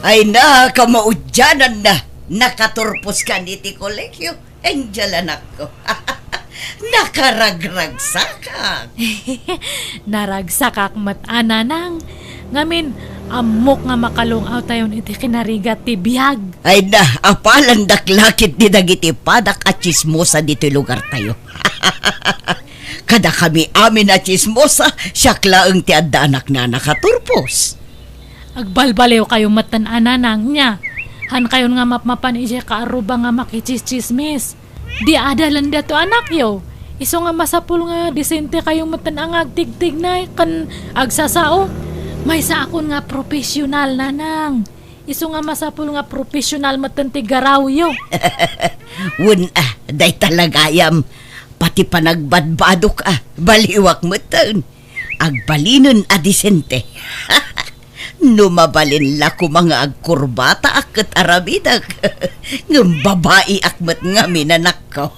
Ay na, kamaudyanan na. Nakaturpos ka ni ti kolekyo. Angel anak ko. Nakaragragsakak. Naragsakak mat-ana nang. Ngamin, amok nga makalungaw tayon iti kinarigat ti biyag. Ay na, apalan daklakit di dagiti padak at chismosa dito lugar tayo. Kada kami amin at chismosa, syaklaang ti adda anak na nakaturpos. Agbalbalew kayo matan-ana nang niya. Han kayon nga mapmapan isya kaaruba nga makichismismis. Di adalan dato anak yo. Iso nga masapul nga disente kayong matan-ang agtigtig na kan agsasao. May sa akon nga profesional nanang. Iso nga masapul nga profesional matanti garaw yo. Day talagayam. Pati panagbadbadok baliwak matan. Agbalinon disente. Numabalin la ko mga agkurbata akat arabidak. Ng babae akmat nga minanak ko.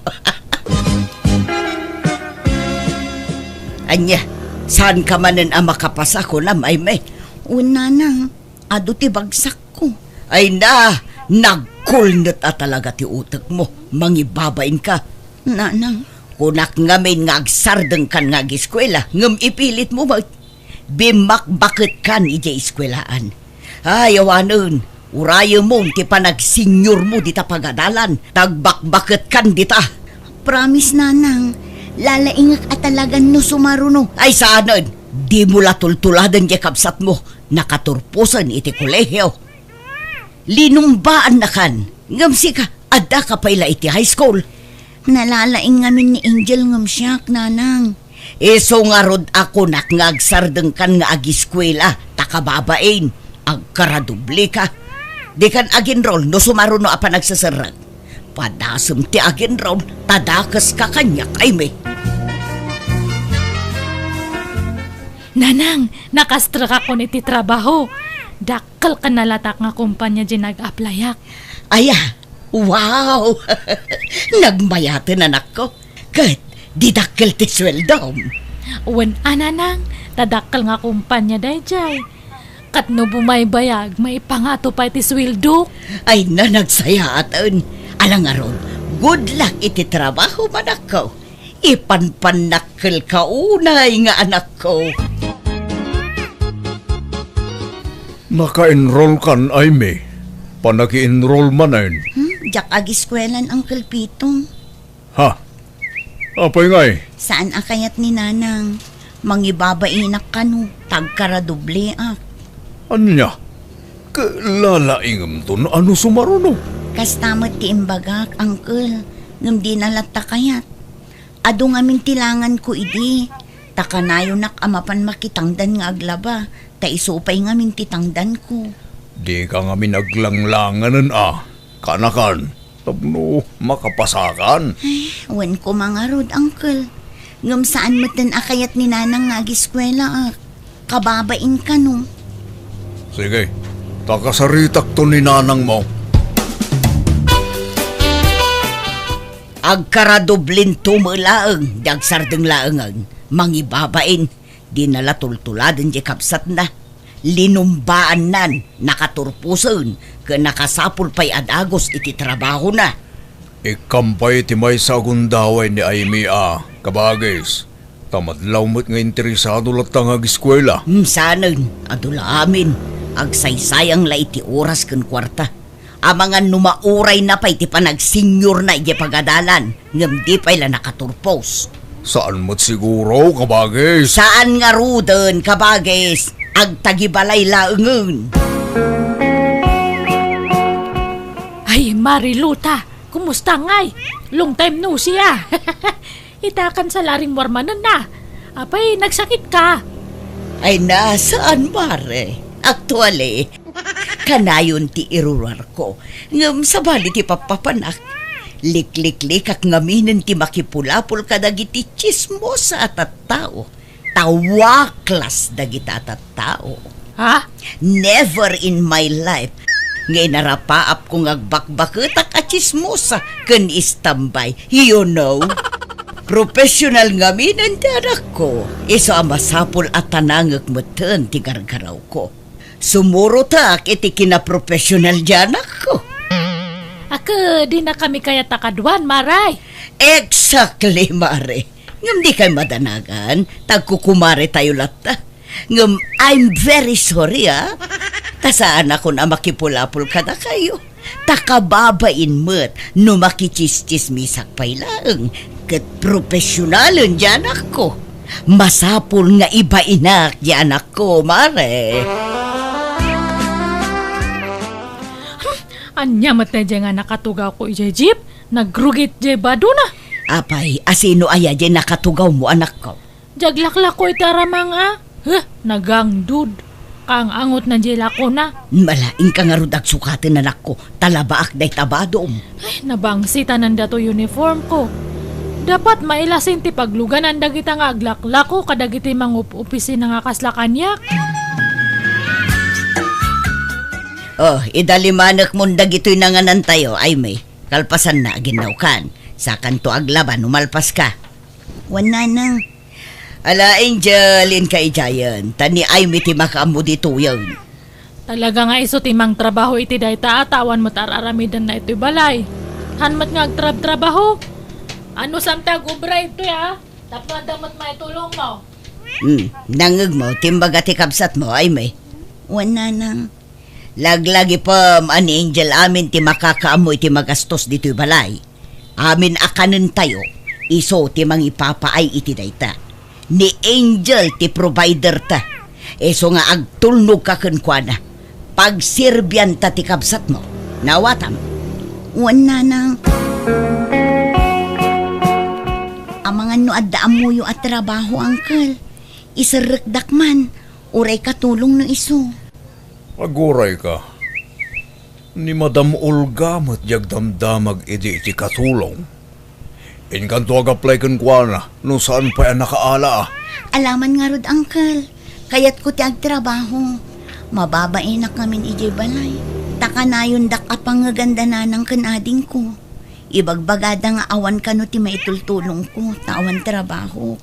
Anya, saan ka manan makapasa ko na may? Una nang, ado ti bagsak ko. Ay na, nagkulnot talaga ti utak mo. Mangibabain ka. Nanang, kunak ngamin nga agsardeng kan nga giskwela. Ngam ipilit mo ba? Bimakbakit kan ija iskwelaan. Ay, awanon, urayo mo, ti panagsinyor mo dita pagadalan. Tagbakbakit kan dita. Promise nanang, lalaingak at talagang no sumaruno. Ay, saanon, di mo latultuladan di kapsat mo. Nakaturpusan iti kolehyo. Linumbaan na kan. Ngamsi ka, adda ka paila iti high school. Nalalaing ngamin ni Angel ngam siyak, nanang. Iso nga rod ako ngagsardeng kan nga agiskwela, takababain, agkaradubli ka. Di kan aginrol, no sumaruno apa nagsasarag. Padasem ti aginrol, tadakas ka kanya kay me. Nanang, nakastra ka kon iti trabaho. Dakkel ka nalatak nga kumpanya di nag-aplayak. Aya, wow! Nagmayatan anak ko. Kat, didakkel ti sweldom. Wen ananang, tadakkel nga kumpanya dayjay. Kat no bumaybayag, may pangato pa iti sweldo. Ay na nagsayatan. Alang aron, good luck iti trabaho manak ko. Ipanpanakkel ka unay nga anak ko. Naka-enroll kan ay me. Panaki-enroll manan. Jak agiskwelan Uncle Pitong. Ha? Apay ngay? Saan akayat ni nanang? Mangibabainak ka no, tagkaradoble ak. Ano niya? Kalalaingam to na ano sumaruno? Kastamot ti imbagak, Uncle. Ngam di nalata kayat. Ado ngamin tilangan ko idi. Takanayo nak amapan makitangdan nga aglaba. Ta isupay ngamin titangdan ko. Di ka nga minaglanglanganan Kanakan. Tapno, makapasakan. Wan ko mga rod, Uncle. Ngam saan matan akayat ni nanang nga agiskwela ak. Kababain ka no. Sige, takasaritak to ni nanang mo. Agkaradublin tumulaang, dagsardeng laangang, mangibabain, di nalatultuladan di kapsat na. Linumbaan nan, nakaturpusan, ka nakasapul pa'y adagos iti trabaho na. Ikampay ti may sagundaway ni Aimee kabagis. Tamadlaw mo't nga interesado latang ag-eskwela. Sanan, adula amin, agsaysayang la iti oras kan kwarta. Amangan numauray na pa'y ti panagsinyor na iti pagadalan, ngam di pa'y la nakaturpos. Saan mo't siguro, kabagis? Saan nga ruden, kabagis? Agtagibalay laengen. Ay, Mariluta, kumusta ngay? Long time no siya. Itakan sa laring warmanan na. Apay, nagsakit ka. Ay nasaan, mare? Actually, kanayon ti irurar ko. Ngam sabali ti papapanak. Lik-lik-lik ak ngaminin ti makipulapol kadagiti chismos sa atat-tao. Tawaklas dagita atat-tao. Ha? Never in my life ngay narapaap kong agbakbaketak at chismosa kan istambay. You know? Professional nga minan ti anak ko. Iso ang masapul at tanangag matan ti gargaraw ko. Sumurutak iti kinaprofesional dyan ako. Ako, di na kami kaya takadwan, maray. Exactly, Mare. Ngam di kay madanagan, tagkukumare tayo lata. Ngam, I'm very sorry, Tasaan ako na makipulapul ka na kayo. Takababain mo't no makichischismisak pay lang. Kat profesyonalan dyan ako. Masapul nga iba inak dyan ako, Mare. Anya mat na dyan nga nakatugaw ko ije jeep, nagrugit je bado na. Apay, asino aya dyan nakatugaw mo, anak ko? Jaglakla ko itaramang nagangdud. Kang angot na jela ko na. Malaing ka nga rudag sukatin, anak ko. Talabaak day tabadom. Ay, nabangsita nanda to uniform ko. Dapat mailasin ti pagluganan dagita nga aglakla ko kadagiti mangup-upisi na nga kaslakanyak. Oh, idalimanak mong dagito'y nanganan tayo, ay may. Kalpasan na aginaw kan. Sa kanto aglaban, umalpas ka. Wana nang. Ala, Angel, in kay Giant. Tani ay may timakamu dito yun. Talaga nga iso timang trabaho iti dayta atawan mo tararamidan na ito'y balay. Hanmat nga agtrab-trabaho. Ano samtag ubra ito Tapadamot maitulong mo. Nangag mo, timbaga ti kabsat mo, ay may. Wana nang. Laglagi pa, ani Angel, amin ti makakaamoy ti magastos dito'y balay. Amin akanin tayo, iso ti mang ipapaay iti dayta. Ni Angel ti provider ta. Eso nga agtulnog ka kenkwana. Pagsirbyan ta ti kabsat mo. Nawatam. Wana nang. Amangan no adda amuyo at trabaho, Uncle. Isarrekdak man. Uray katulong no iso. Aguray ka. Ni Madam Olga matjag damdamag iti katulong. Inkanto ag-apply kan kwa na, no saan pa yan nakaala Alaman nga rod, Uncle. Kayat ko ti agtrabaho. Mababae na kamin ijay balay. Takanayon dak apangaganda na ng kanading ko. Ibagbagada nga awan ka no ti maitultulong ko, tawan trabaho.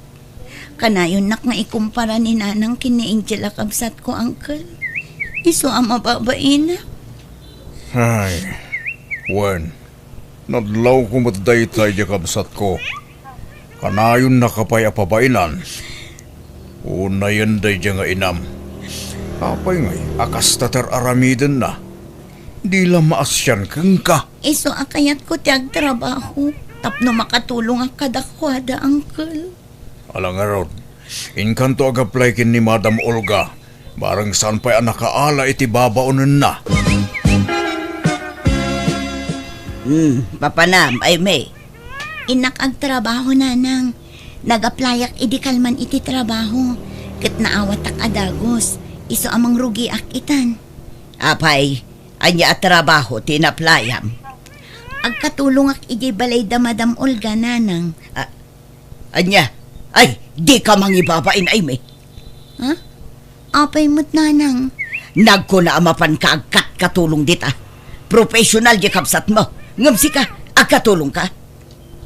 Kanayon nak nga ikumpara ni nanang kini Angel akabsat ko, Uncle. Iso ang mababae na. Ay, Wen, nadlaw ko matdaytay di kabsat ko. Kanayon nakapay apabainan. Unayan day di nga inam. Apay ngay, akas tatar aramiden na. Di lang maasyan kang ka. Iso akayat ko ti agtrabaho. Tapno makatulong ang kadakwada, Uncle. Alang nga Rod, inkanto ag-apply kin ni Madam Olga. Barang saan pa'y nakaala iti babaunan na. Papanam, ay may. Inak agtrabaho na nang. Nag-applyak idikalman iti trabaho. Kat naawat ak adagos. Iso amang rugi ak itan. Apay, anya at trabaho, tinaplayam. Agkatulong ak iti balay da Madam Olga nanang. Anya, ay, di ka mangibabain, ay may. Ha? Apay mo't nanang. Nagko na amapan ka agkat katulong dita. Professional di kapsat mo. Ngamsi ka, agkatulong ka.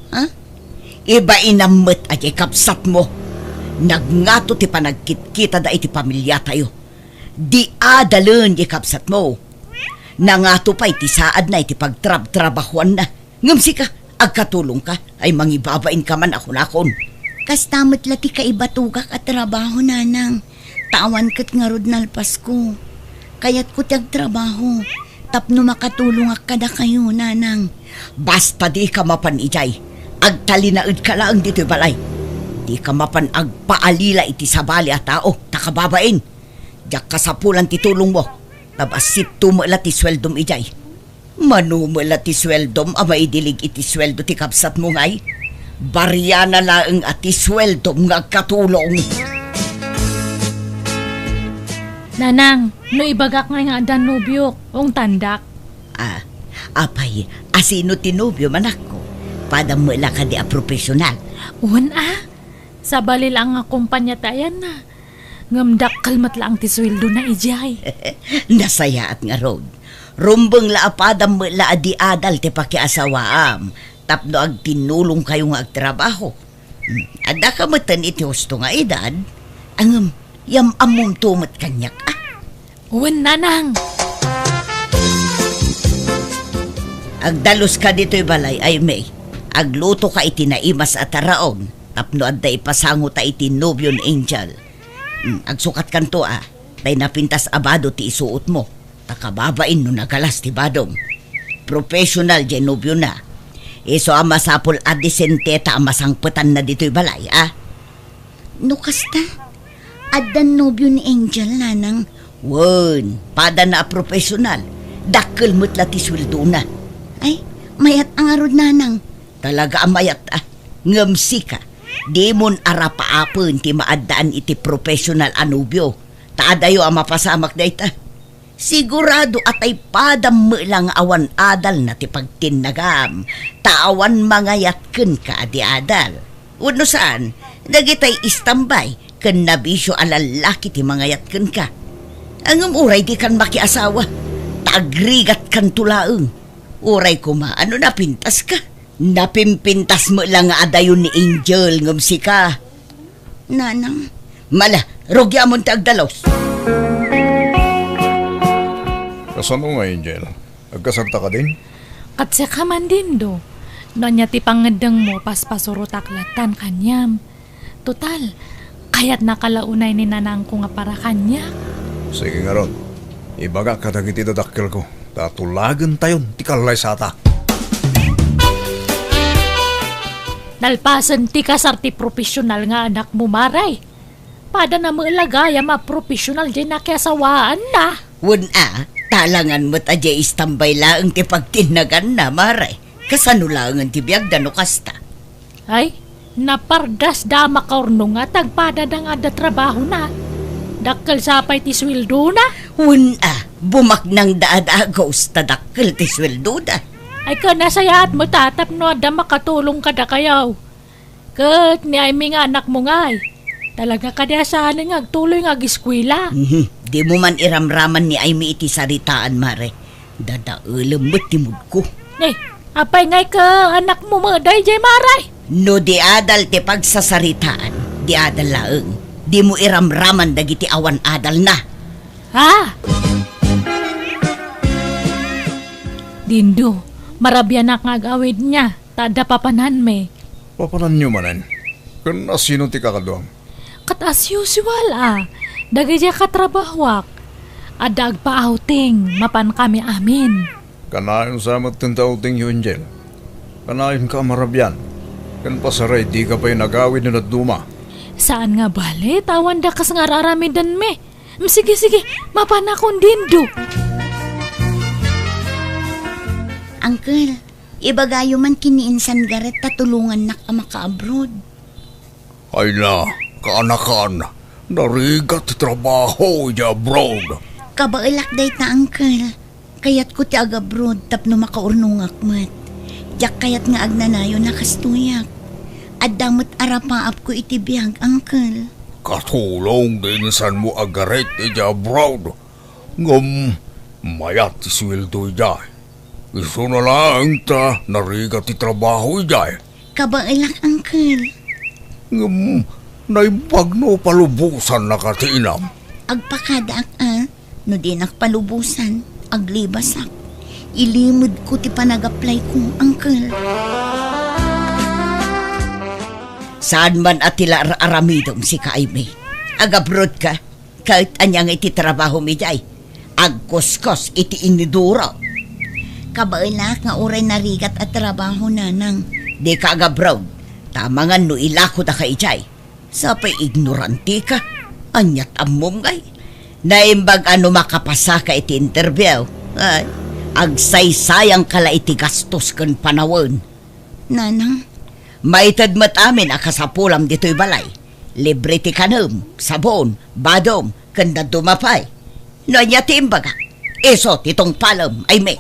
Ha? Iba inamot ay kapsat mo. Nagngato ti panagkit-kita da iti pamilya tayo. Di adalun di kapsat mo. Nangato pa iti saad na iti pagtrab-trabahuan na. Ngamsi ka, agkatulong ka, ay mangibabain ka man ako nakon. Kastamot lati ka ibatugak at trabaho nanang. Tawan kat nga rod nalpas ko. Kaya't ko tiyag trabaho. Tapno makatulong ak kada kayo, nanang. Basta di ka mapan ijay. Agtalinaid ka lang dito'y balay. Di ka mapan agpaalila iti sabali at tao. Takababain. Diyak kasapulan ti tulong mo. Tabasit tumala ti sweldom ijay. Manumala ti sweldom amay dilig iti sweldo ti kapsat mo ngay. Barya na laeng at ti sweldom nga katulong. Nanang, no ibagak nga Danubyo, ong tandak. Apay, asino tinubyo manak ko. Padamula ka di a profesional. Sa bali lang nga kumpanya tayan na. Ngamdak kalmat lang ti sweldo na ijay. Nasaya at nga road. Rumbang laapadam la adi adal ti pakiasawaam. Tapno ag tinulong kayo nga agtrabaho. Ada ka matan iti husto nga edad. Ang yam among tumat kanyak Uwan, nanang. Agdalos ka dito'y balay ay may. Agluto ka iti naimas at taraon. Tapno adda ipasango ta iti nobyon angel. Agsukat kanto tay napintas abado ti isuot mo. Takababain no nagalas ti badong. Professional dyan nobyo na. Iso masapol adisente ta masangpetan na dito'y balay No kasta, adan nobyo ni Angel, nanang. Wen, pada na professional. Dakkel mo't ti sweldo na. Ay, mayat ang arod, nanang. Talaga amayat ngamsi ka. Di mon arapaapon ti maadaan iti professional anubyo. Taadayo mapasamak da ita. Sigurado atay padam mo lang awan adal na ti pagtinagam. Taawan mangayatken ka adi adal. Uno saan, dagitay istambay ken nabisyo alalaki ti mangayatken ka. Ang uray di kan makiasawa. Taagrigat kan tulaeng. Uray ko ano napintas ka? Napimpintas mo lang nga adayon ni Angel ngamsi ka. Nanang, Mala, rogya mo ti agdalos. Kasano nga, Angel? Agkasagta ka din? Katsa ka man din do. No niya ti pangadang mo paspasuro taklatan kanyam. Total, kaya't nakalaunay ni nanang ko nga para kanya. Sige nga ron. Ibaga ka dagiti dadakkel ko. Tatulagan tayon, ti kalay sata. Nalpasan ti kasarti profesional nga anak mo maray. Pada na mailagaya ma-profesional dyan na kiasawaan na. Wen talangan mo't adya istambay laeng ti pagtinagan na maray. Kasano laeng ti biyag da no kasta. Ay, napardas da makaurno nga tagpada da nga da trabaho na. Dakkel sapay ti sweldo na. Wen bumaknang daadagos tadakkel ti sweldo da. Ay ka nasayaat mo tatap no da makatulong ka da kayaw. Kat ni ay nga anak mo ngay. Talaga ka da saan nga agtuloy nga giskwila. Di mo man iramraman ni Aimee iti saritaan mare. Dadaulam mo't timud ko. Eh, apay ngay ka anak mo maday jay maray. No di adal ti pagsasaritaan. Di adal laeng. Di mo iramraman dagiti awan adal na. Ha? Dindo, marabyan na ngagawid niya. Tada papanan me. Papanan nyo manan. Kan asino ti kakadwang? Kat as usual Dagay siya katrabahwak. Adag pa outing, mapan kami amin. Kanayon sa magtintaw ting yung Angel. Kanayon ka marabyan. Kan pasaray di ka pa'y nagawid na naduma. Saan nga bale? Tawan da kas nga raramidan me. Sige, mapan akong dindo. Uncle, ibagayo man kiniinsan garet tatulungan na ka maka-abroad. Ay na, kaanakan. Narigat ti trabaho ya abroad. Kabailak day ta, uncle. Kayat ko ti agabroad tapno makaurnungak mat. Diyak kayat nga agnanayo nakastuyak. At damot arapaap ko iti biyag, uncle. Katulong din san mo agaret ija abroad. Ngam, mayat ti sweldo ijay. Iso na lang ta, narigat ti trabaho ijay. Kabailak, uncle. Ngam, naibag no palubusan na katinam. Agpakadaak no di nakpalubusan, aglibasak. Ilimod ko ti panag-apply ko, uncle. Saan man atila aramidom si Aimee. Agabrod ka, kahit anyang iti trabaho mi jay. Agkuskos iti iniduro. Kabailak nga uray narigat at trabaho nanang. Di ka agabrod, tamangan no ilako da ka ijay. Sapay ignoranti ka, anyat amom gay. Naimbag makapasa ka iti interview. Ay, agsaysayang kala iti gastos kan panawon. Nanang, Maitad mat amin akasapulam dito'y balay. Libre ti kanam, sabon, badom, kanda dumapay. No niya ti imbaga, iso titong palam ay may.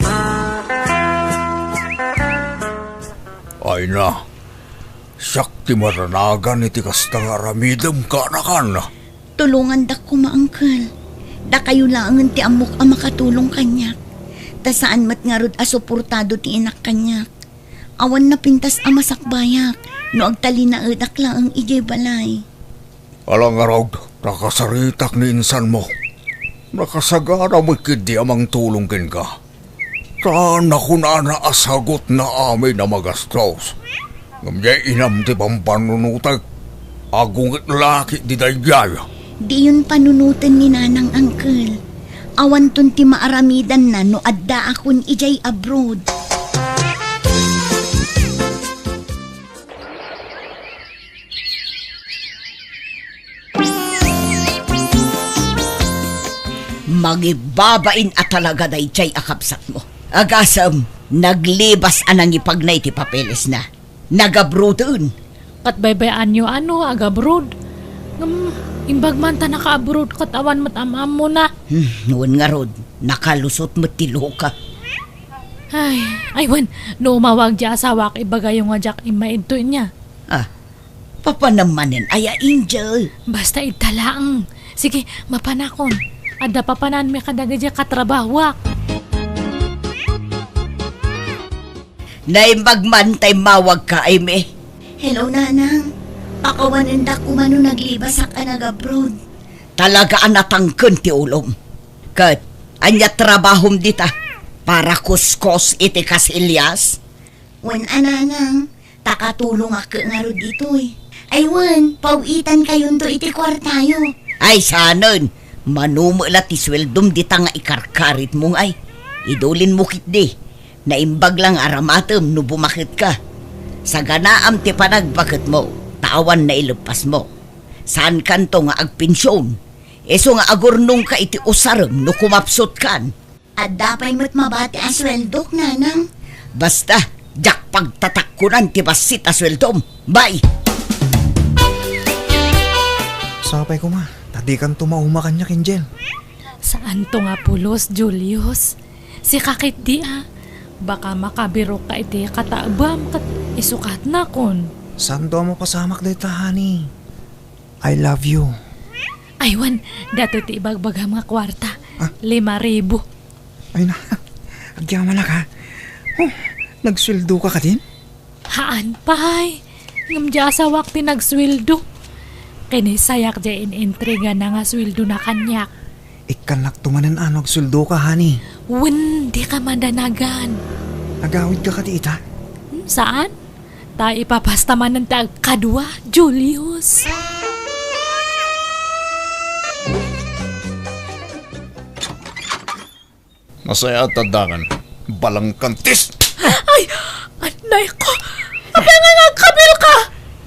Ay na, siyak ti maranagan iti kastang aramidam kaanakan. tulungan da ko maangkal. Da kayo lang ti amok ang makatulong kanyak. Ta saan mat nga rod asuportado ti inak kanyak. Awan na pintas ang masakbayak. No agtali na edak lang ang ijay balay. Alang araw, nakasaritak ni insan mo. nakasagara mo kidi amang tulong kin ka. Sana ko na naasagot na amin na magastos. Ngamya inam ti pampanunutag. Agungit laki di dayaya. Di yun panunutan ni nanang uncle. Awan tun ti maaramidan na no adda akon ijay abroad. Magibabain at talaga day chay akapsat mo. Agasam, naglibas anang ipagnay ti papeles na. Nagabroodun. Kat baybayan nyo agabroad. Imbag man ta naka-abroad kat awan matamam mo na. Noon nga rod, nakalusot mo tilo ka. Ay wan, no umawag di asawa k ibagay yung nga jak imaidto niya. Papanamanin aya angel. Basta italaang. Sige, mapanakon. Adda papanan may kadaga di katrabawak. Naimbag man tay mawag ka ay me. Hello, nanang. Pakawanan da kumano naglibas ak nag-abroad. Talaga anatangken ti ulom. Kat, anya trabahom dita. Para kuskos iti kasilyas. Wan ananang, takatulong ako nga ro dito eh. Ay wan, pawitan kayon to iti kwartayo. Ay sanon, manumula ti sweldom dita nga ikarkarit mong ay. Idulin mo kit di. Naimbag lang aramatem no bumakit ka. Sa ganaam ti panagbakit mo, tawan na ilupas mo. Saan kanto nga agpensyon? Eso nga agurnong ka iti usarem no kumapsot kan. At dapay mo't mabati ang sweldok, nanang. Basta, jak pagtatakkunan ti basit asweldom. Bye! Sapay ko ma, tadi kan tumauma kanya kinjel. Saan to nga pulos, Julius? Si kakit di Baka makabiro ka iti kataabam kat isukat na kon. Saan do mo pasamak dito, honey? I love you. Aywan, dato ti ibagbag mga kwarta. 5,000. Ay na, agyaman na ka. Oh, nagsweldo ka din? Haan pay. Ngamdya sa wakti nagsweldo. Kinisayak dya in-intriga na nga sweldo na kanyak. Ikanak tumanan nagsweldo ka, honey. Wen, di ka mandanagan. Nagawid ka tita? Saan? Ta ipapasta man ng tag kadwa, Julius. Masaya at tadakan. Balang kantis! Ay! Anay ko! Kaya nga nagkabil ka!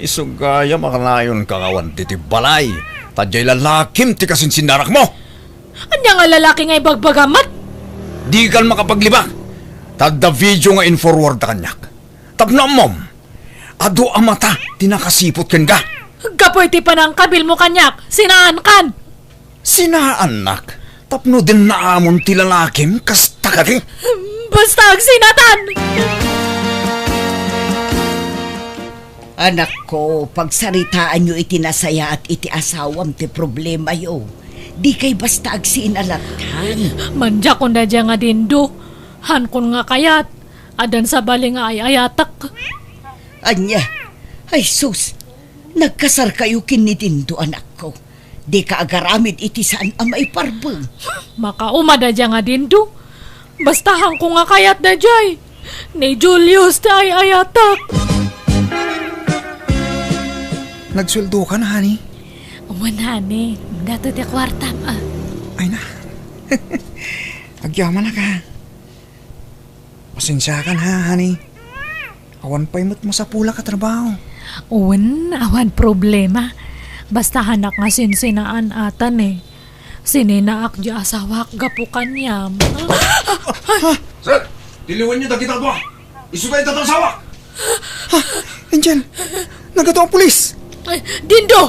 Isugaya makanayon kakawan ti balay. Tadyay lalakim ti kasin sinarak mo. Anya nga lalaki nga ibagbagamat? Di kan makapaglibak. Tadda video nga in-forward kanyak. Tapno mom. Ado ang mata, tinakasipot ken ka. Gapoy ti panang kabil mo kanyak, sinaan kan? Sinaan nak. Tapno din naamon ti lalakim kasta ka di. Basta agsinatan! Anak ko, pagsaritaan nyo iti nasaya at iti asawam ti problema yo. Di kay basta agsinalatan. Manja ko na dyan nga dindo. Han kon nga kayat. Adan sa bali nga ay ayatak. Anya, ay sus, nagkasar kayo kinitindo anak ko. Di ka agaramid iti saan amay parbeng. Makauma da dyan nga dindo. Bastahan ko nga kayat da jay. Ni Julius da ay ayatak. Nagsweldo ka na, honey? Umanani, dato ti kwartam Ay na. Agyaman na ka. Pasensya ka na, honey. Awan pa imot mo sa pula ka trabaho. Uwan, awan problema. Basta hanak nga sinsinaan atan eh. Sininaak di asawak gapukan yam. Sir, diliwan niyo dagita ba? Isugay tatang sawak. Angel, nagato ang pulis. Ay, Dindo!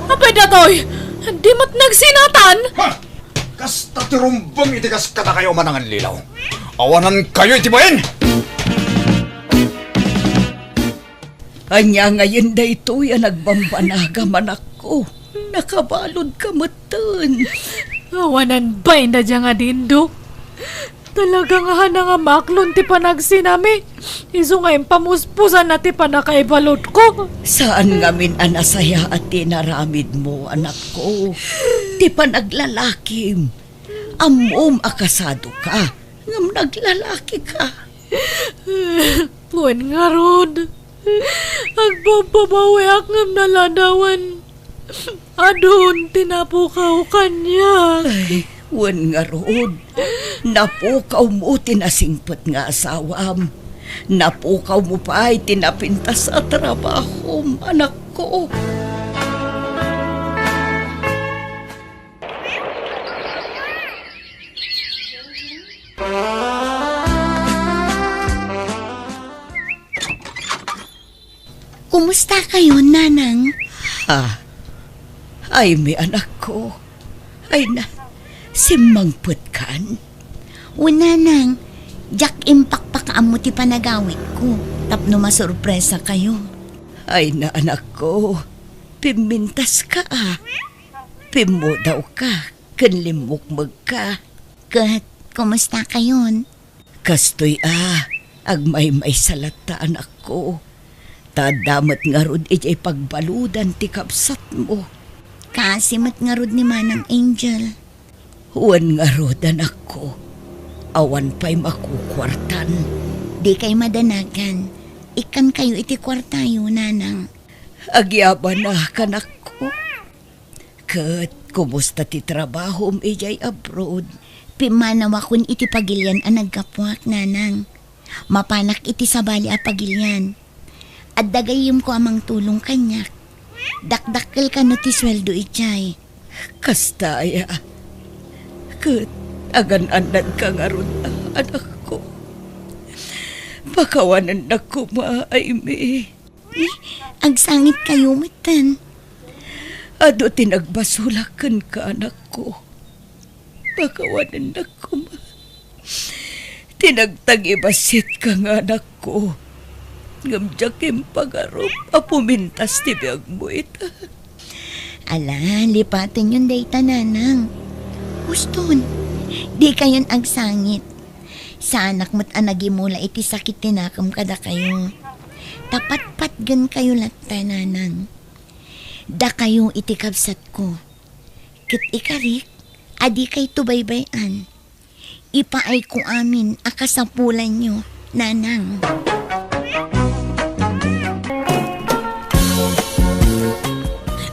Apay datoy! Di mo't nagsinatan! Ha! Kasta tirumbang itikas kata kayo manangan lilaw. Awanan kayo itibayin! Anya ngayon da ito yan nagbambanaga manak ko. Nakabalod ka matan. Awanan ba na dyan nga Dindo? Talaga nga nga maklon ti panagsinami. Iso nga yung pamuspusan na ti panakaibalot ko. Saan ngamin anasaya at tinaramid mo, anak ko? Ti panaglalakim. Amom akasado ka. Ngam naglalaki ka. Puan nga rod. Agpapabawi akong naladawan. Adun, tinapukaw kanya. Ay, wan nga rod. Napukaw mo tinasingpot nga asawam. Napukaw mo pa ay tinapintas sa trabaho, anak ko. Kumusta kayo, Nanang? Ha? Ay, may anak ko. Ay na, simangpot kan. O, Nanang, Jack impakpakaam mo ti panagawit ko. Tapno masurpresa kayo. Ay na, anak ko. Pimintas ka ah. Pimo daw ka. Kanlimukmag ka. Kat, kumusta kayon? Kastoy ah. Agmay-may salata, anak ko. Tadamat nga rod ijay pagbaludan ti kapsat mo. Kasimat nga rod ni Manang Angel. Huwan nga rod, anak ko. Awan pa'y makukwartan. Di kay madanagan. Ikan kayo iti kwartayo, Nanang. Agyaba na, kanak ko. Kat, kumusta ti trabaho ijay abroad? Pimanawa kun iti pagilyan ang nagkapwak, Nanang. Mapanak iti sabali a pagilyan. At dagayim ko amang tulong kanyak. Dakdakkel ka no ti sweldo ichay. Kastaya. Kat, agan-anad ka nga ron, anak ko. Pakawanan na kumaaymi. Agsangit kayo matan. Ado tinagbasulakan ka, anak ko. Pakawanan na tinagtagibasit ka nga, anak ko. Ngamjakim pagarup, apumintas ti biyag mo ita. Ala, lipatin yun dayta, Nanang. Guston, di kayon agsangit. Sa anak mo't anagimula iti sakit tinakam kada kayo. Tapat-pat gan kayo latta, Nanang. Da kayo iti kabsat ko. Kit ikarik, adi kay tubaybayan. Ipaay ko amin akasapulan nyo, Nanang.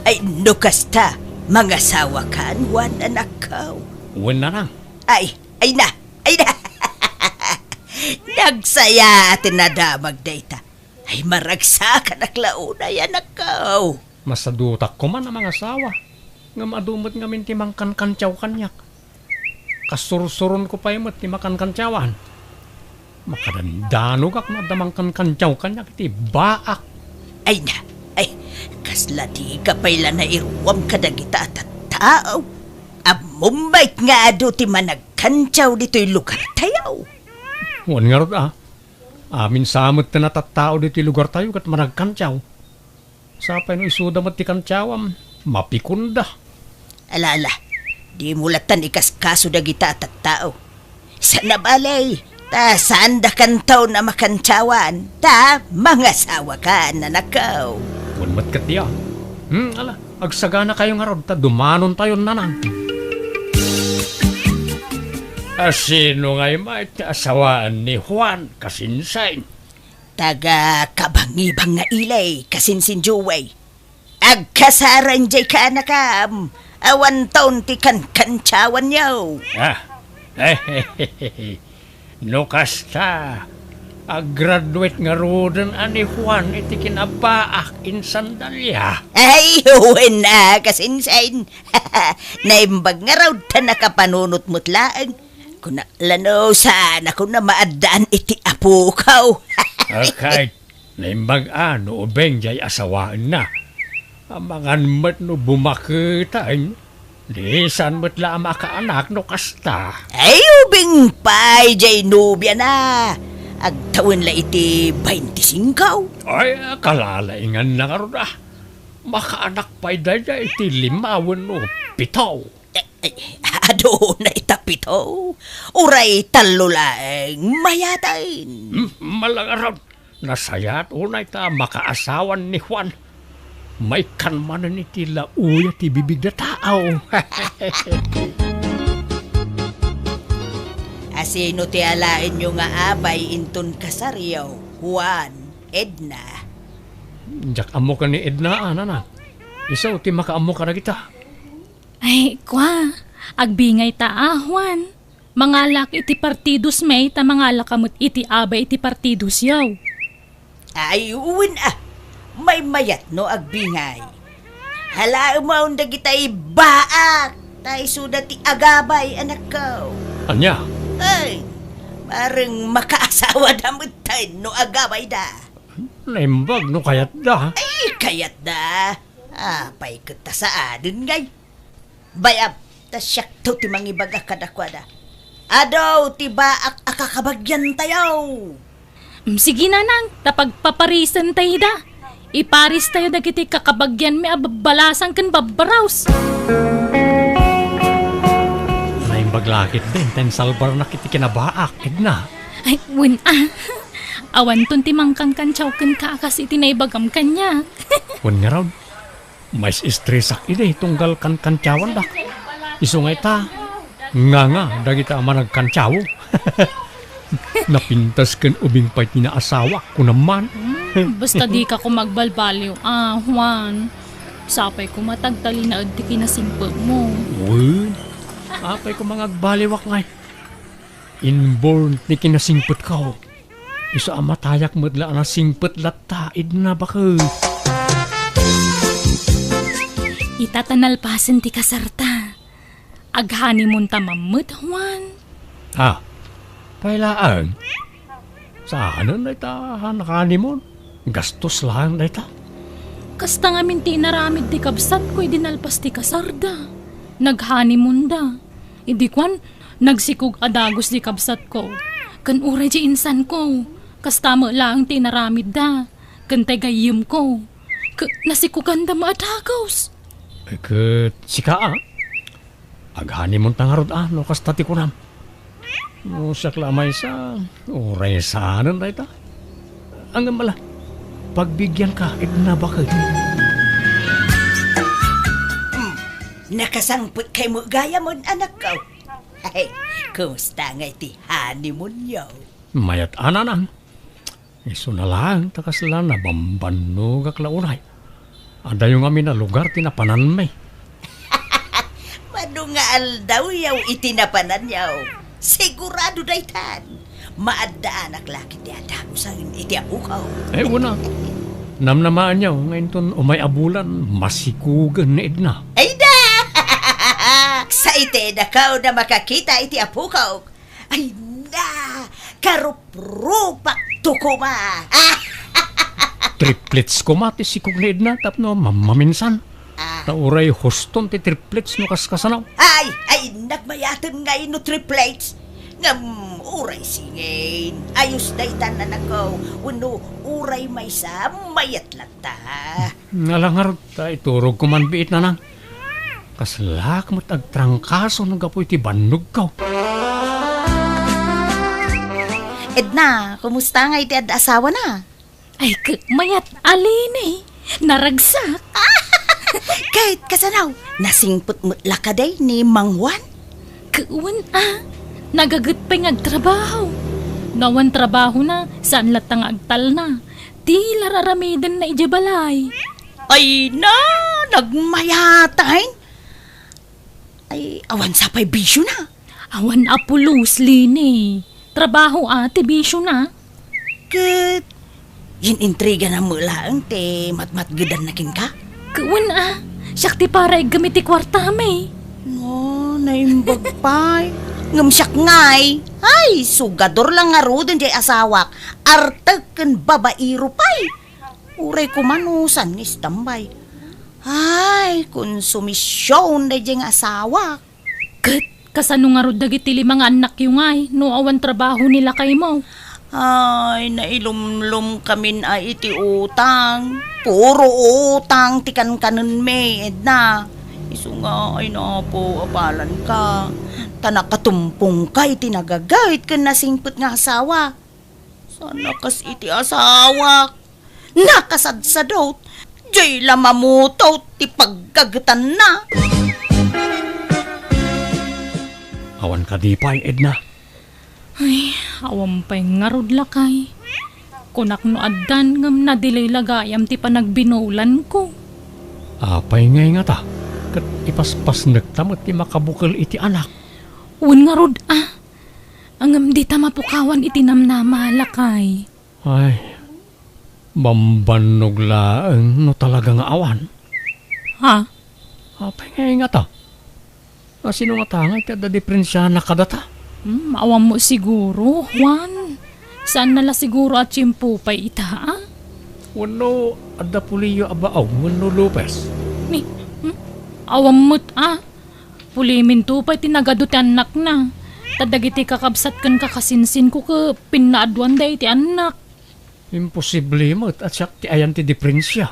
Ay, nukasta, mga sawa kan, wan anak ka. Uwan na lang. Ay na. Nagsaya at nadamag data. Ay, maragsa ka naklauna yan, anak ka. Masadutak ko man ang mga asawa. Nga madumot nga min timangkan kantyaw kanyak. Kasursuron ko pa yung timakan kantyawan. Makadandanog ak madamangkan kantyaw kanyak iti baak. Ay na, kasla di ka pala na iruwam ka dagita at tao. Amumbait nga ado ti managkantyaw dito'y lugar tayaw. Uwan nga rod Amin samot na natattao dito lugar tayo kat managkantyaw. Sapay no isuda mo ti kantyawam, mapikunda. Alala, di mulatan ikaskaso dagita at tao. Sa nabalay, ta saan da kantaw na makantyawan, ta mga sawa ka na nakaw. Uwan mat katiya. Ala, agsagana kayo nga rod, ta dumanon tayo nanang. Sino nga'y may asawaan ni Juan Kasinsay? Taga kabangibang nga ilay, kasinsin Juway. Agkasaran jay ka nakam, awan taon ti kankantyawan yaw. No kasta, graduate nga rodan ani Juan iti kinabaak in sandalya. Ay, huwin na, kasinsin. Naimbag nga raw ta nakapanunot mutlaang. Kuna lano sana ko na maadaan iti apukaw. Kahit naimbag ano ubeng jay asawaan na. Amangan mat no bumakitain. Di san mat la makaanak no kasta. Ay, ubing pay jay nubya na. Agtawin la iti 25. Ay, kalalaingan na nga ron makaanak pa'y daya iti 5 no 7. Ado na itapito. Uray talulaeng mayatain. Malangaraw. Nasayat unay ta makaasawan ni Juan. May kanmanan iti lauya ti bibig na tao. Asino ti alain nyo nga abay inton kasaryaw, Juan, Edna. Jak amo ka ni Edna, nanang. Isaw ti makaamo ka na kita. Ay, kwa. Agbingay ta Juan. Mangalak iti partidos may ta mangalak kamot iti abay iti partidos yaw. Ay, uwin may mayat no agbingay. Hala umaon da kita'y baak. Tay suda ti agabay anak ko. Anya, Ay, parang makaasawa damot tayo no agabay da. naimbag no kayat da. Ay, kayat da. Pay kita sa adin ngay. Bayab, tasyak to ti mangibaga kadakwada. Adaw, ti baak akakabagyan tayo. Sige nanang, tapagpaparisan tayo da. Iparis tayo dagiti kakabagyan may ababalasan kan babaraws. Naimbag lakit din, ten salbar na kiti kinabaak, Edna. Ay, win awan ton ti mangkang kantsaw kan kaakas iti naibagam kanya. Wan nga raw, mais istresak ide, tunggal kan kantyawan dak. Isungay ta, nga, dagita ama nagkantyaw. Napintas kan ubing pa'y tinaasawa ko naman. Basta di ka ko magbalbaliw. Juan. Sapay ko matagtali na ti kinasimpag mo. Uy, apay ko mga agbaliwak ngay. Inborn ni kinasimpot ka. Isa amatayak madla na simpot lataid na baka. Itatanalpasin ti kasarta. Aghani mo ta mamut, Juan. Pailaan. Saan na ita nakalimon? Gastos lang na ita. Kasta nga minti naramid ti kabsat ko idinalpas ti kasarda. Naghani mo da. Idi kwan, nagsikog adagos di kabsat ko. Kan uray di insan ko. Kasta mo lang ti naramid da. Kan tegayim ko. Nasikugan da maadagos. Ket sika aghani mo tangarod no kasta ti kunam. No siya klamay sa oray saanan na ita. Ang mala, pagbigyan ka, Edna bakit? Nakasangput kay mo gaya mo anak ko. Ay, kumusta nga iti honeymoon yaw? Mayat ananang. Iso na lang, takas lang na bambano kaklaunay. Ada yung amin na lugar tinapanan may. Madungal daw yaw itinapanan yaw. Sigurado daytan. Maadaan ak laki ti adamo sa iti apukaw. Una. Namnamaan niya, ngayon ton umay abulan, masikugan ni Edna. Ay da! Sa ite na kao na makakita iti apukaw. Ay na! Karup-rupak tukuma. Triplets ko mati sikog ni Edna, tapno mamaminsan. Nauray hoston ti triplets no kaskasanaw. Ay, nagmayatan nga no triplets. Ngam, uray singin. Ayos na itanan ako. Uno, uray may sa mayat lata. Nalangarot ta iturog ko man biit na nang. Kaslak mo't agtrangkaso ng gapoy ti bannog ka. Edna, kumusta nga iti asawa na? Ay, mayat alin eh. Naragsak. Kahit kasanaw, nasingput mutla ka day ni Mang Juan. Kuwan nagagat pa nga agtrabaho. Nawan trabaho na, saan latang agtal na. Di lararamidan na ijabalay. Ay na, nagmayatay. Ay, awan sa pa'y bisyo na. Awan apulos, Lini. Trabaho ate, bisyo na. Kat, intriga na mula ang te matmatgidan na kin ka. Kuwan siyak ti para gamiti kwarta may. No, naimbag pa'y. Ngamsyak ngay. Ay, sugador lang nga ro din jay asawak. Artag kan babairo pa'y. Uray kumanusan ni stambay. Ay, konsumisyon na jay nga asawak. Kat, kasano nga ro dagiti mga anak yung ay, no awan trabaho nila kay mo. Ay, nailumlum kami ay iti utang. Puro utang, tikan kanon may, Edna. Iso nga, ay na po, apalan ka. Tanakatumpong ka, iti nagagayt ka nasingput nga asawa. Sana kas iti asawa. Nakasadsadot. Diyay lamamutot, ti paggagatan na. Awan ka di pa, Edna. Ay, awam pa'y ngarod lakay. Kunak no addan ngam na dilay lagayam ti panagbinulan ko. Apay ngay nga ta. Kat ipaspas nagtamot ti makabukal iti anak. Un ngarod Angam di ta mapukawan iti namnama lakay. Ay, bambanog laeng no talaga nga awan. Ha? Apay ngay nga ta. Sino nga tangay kada diferensya na kadata? Awam mo siguro, Juan. Saan nala siguro at chimpo pa'y ita, Wano adda puliyo abaaw, wano Lopez. Ni, awam mo't, Pulimin to pa'y tinagadot anak na. Tadagiti kakabsat kan kakasinsin ko ka pinaadwan day ti anak. Imposible mo at siya ti ayan ti diferensya.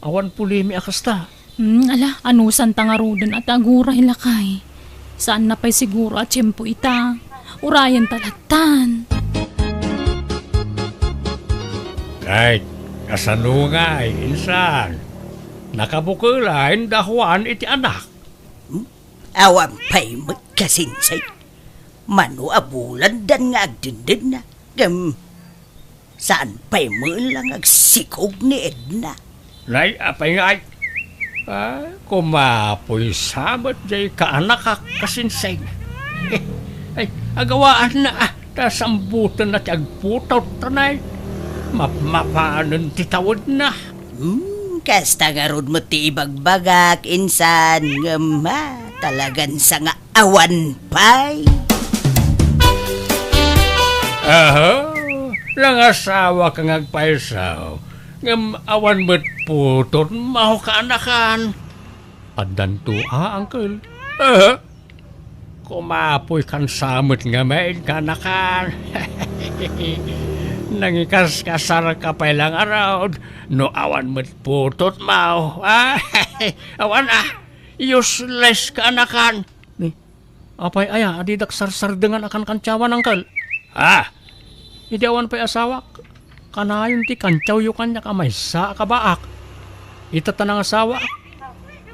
Awan pulimi akasta. Ala, anusan tangarudan at agura hilakay. Saan na pa'y siguro at tiyempo ita? Urayan talatan. Kahit kasanungay, insan. Nakabukulain dahuan iti anak. Awan pa'y magkasinsay. Mano abulan dan nga agdindin na. Saan pa'y mo lang agsikog ni Edna? Nay, apay ngay. Kumapoy sabat jay kaanak kasinsay. Ay, agawaan na tasambutan na ti agputaw tanay. Mapaanan ti tawad na. Kasta nga rod mo ti ibagbagak, insan. Talagan sa nga awan pa'y. Langasawa kang agpaisaw. Ngam awan mo't puton, maho ka anakan. Adan to, uncle? Kumapoy kan samot nga main ka anakan. Nangikas kasar ka pa ilang araw. No awan mo't putot, maho. Awan useless ka anakan. Apay aya, adidak sarsardengan akan kancyawan, uncle. Hindi awan pa'y asawak. Kanayon ti kancyaw yu kanya kamaysa kabaak. Itatanang asawa.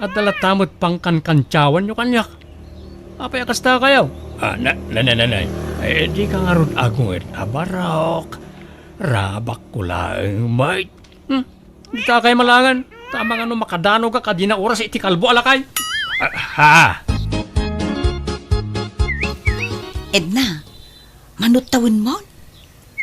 At dalatamot pang kancyawan yu kanya. Apay akasta kayo? Nanay. Di ka nga ron agungit. Abarok. Rabak ko lang, mate. Di ta kayo malangan. Tama nga no makadano ka kadina oras iti kalbo alakay. Edna, manutawin mo?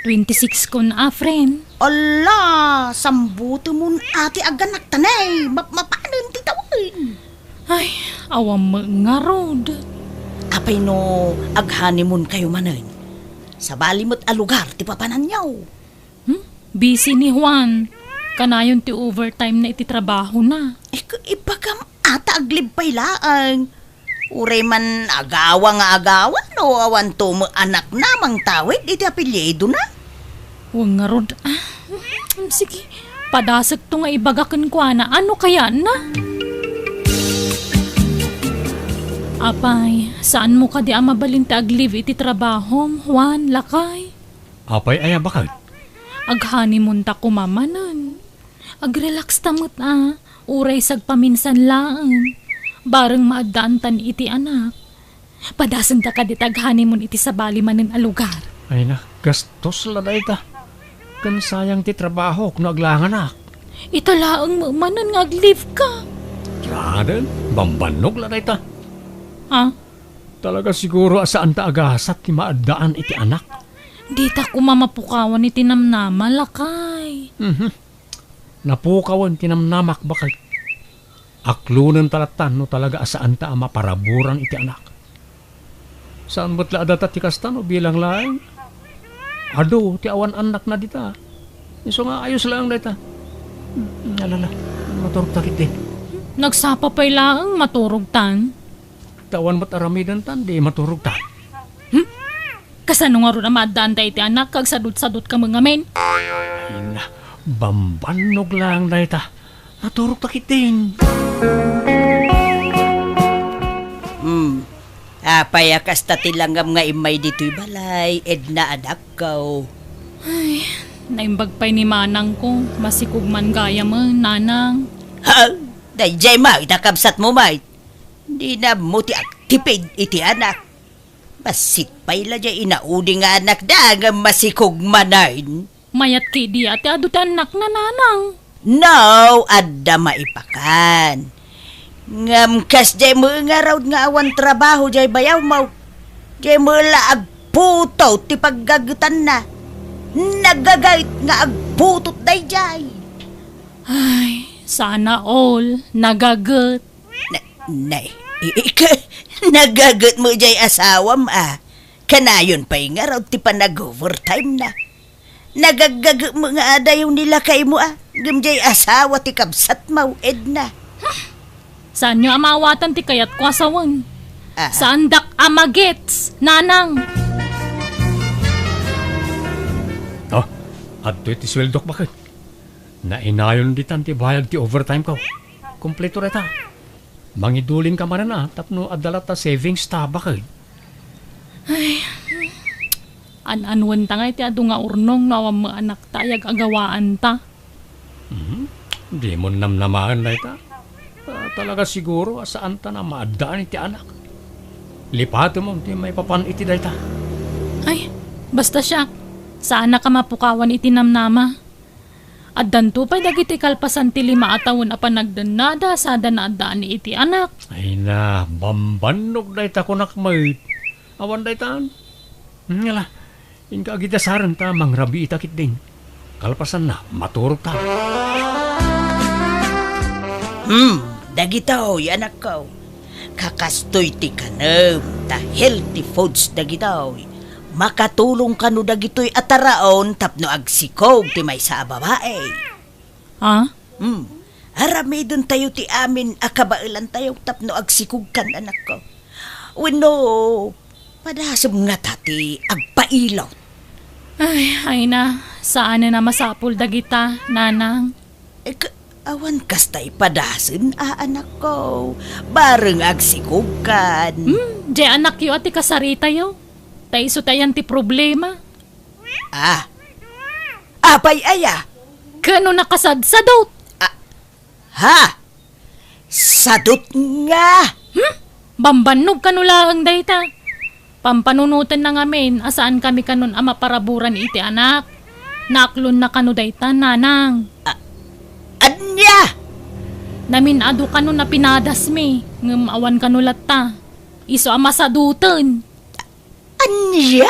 26 ko na, friend. Ala, sambuto mo ati aganak tanay. Mapanon ti tawin. Ay, awam mo ngarod. Apay no aghanimon kayo manan. Sa balimot a lugar ti papananyaw. Busy ni Juan. Kanayon ti overtime na iti trabaho na. Ipagam ata aglibpay laang. Uray man agawa nga agawa no awan to mo anak namang tawid iti apelyido na. Huwag nga rod. Sige, padasag to nga ibagakan ko na. Ano kaya na? Apay, saan mo ka di mabalinta aglive iti trabaho, Juan, lakay? Apay aya bakal? Aghanimun ta kumamanan. Agrelax tamot uray sagpaminsan lang. Bareng maadaan tan iti anak. Padasan ta ka di taghanimun iti sabali manen a lugar. Ay na, gastos la da ita. Kan sayang ti trabaho kung aglanganak. Italaang manan nga aglive ka. Yadan, bambanog la da ita. Talaga siguro asaan ta agasat ti maadaan iti anak. Di ta kumamapukawan iti namnama, lakay. Napukawan tinamnamak bakal. Aklunan talatan no talaga asaan ta maparaburan iti anak. Saan mo't laadata ti kastan o bilang laing? Ado, ti awan anak na dita. Iso nga ayos lang dita. Alala, maturog takit din. Nagsapa pa'y laang maturog tan. Tawan mo't aramidan tan, di maturog tan. Kasano nga ron amadaan tayo iti anak, kag sadot-sadot ka mga men. Ina, bambanog lang dita. Maturog takit din. Apay akasta tilanggam nga imay dito'y balay, Edna adakaw. Ay, naimbag pa'y ni manang ko. Masikog man gaya mo, nanang. Dayjay ma, itakabsat mo, mate. Di na mo ti aktipid iti anak. Pasit pa'y la dya inaudi nga anak da nga masikog manayin. Mayat ki di ati adu ti anak na nanang. No, adda maipakan. Ngamkas jay mo nga raw nga awan trabaho jay bayaw mo. Jay mo la agputo ti paggagutan na. Nagagait nga agputot day jay. Ay, sana all nagagot. Nay, nagagot mo jay asawam Kanayon pa'y nga raw ti pa nag-overtime na. Nagagagot mo nga ada yung nilakay mo Gamjay asawa ti kabsat mo, Edna. Saan nyo amawatan ti kayat ko asawan? Ah. Saan dak amagets, nanang? Oh, at iti sweldok bakit? Nainayon ditan ti bayad ti overtime ko. Kompleto reta. Mangidulin ka man na, tapno adala ta savings ta bakit? An-anwan ta nga iti adu nga urnong no awam mga anak tayag agawaan ta. Di mo namnamaan na ita. Talaga siguro asaan ta na maadaan iti anak. Lipato mo, di may papan iti dayta. Ay, basta siya. Saan na ka mapukawan iti namnama? At danto pa'y dagiti kalpasan ti 5 atawon a panagdanada sada na addaan ni iti anak. Ay na, bambanog dayta ko nakmait. Awan daytaan. Ngala, inka agitasaran ta, mangrabi itakit din. Kalpasan na, maturog ta. Dagitaw, anak ko. Kakastoy ti kanam, ta healthy foods dagitaw. Makatulong kanu dagitoy ataraon tapno agsikog ti may sa babae. Ha? Aramidon tayo ti amin akabailan tayo tapno agsikog kan anak ko. Wino, padasam nga tati agpailaw. Ay na, saan na masapul dagita, nanang? Awan kastay padasin anak ko. Bareng agsikog kan. Di anak yo ati kasarita yo. Taiso tayan ti problema. Apay aya. Kano nakasadsadot? Ha? Sadot nga. Bambanog kanulaang dayta. Pampanunutan na ngamin asaan kami kanon ama paraburan iti anak. Naklon na kano dayta, nanang. Anya? Namin adu kanon na pinadas mi. Ngem awan kanulat ta. Iso ama sadutan. Anya?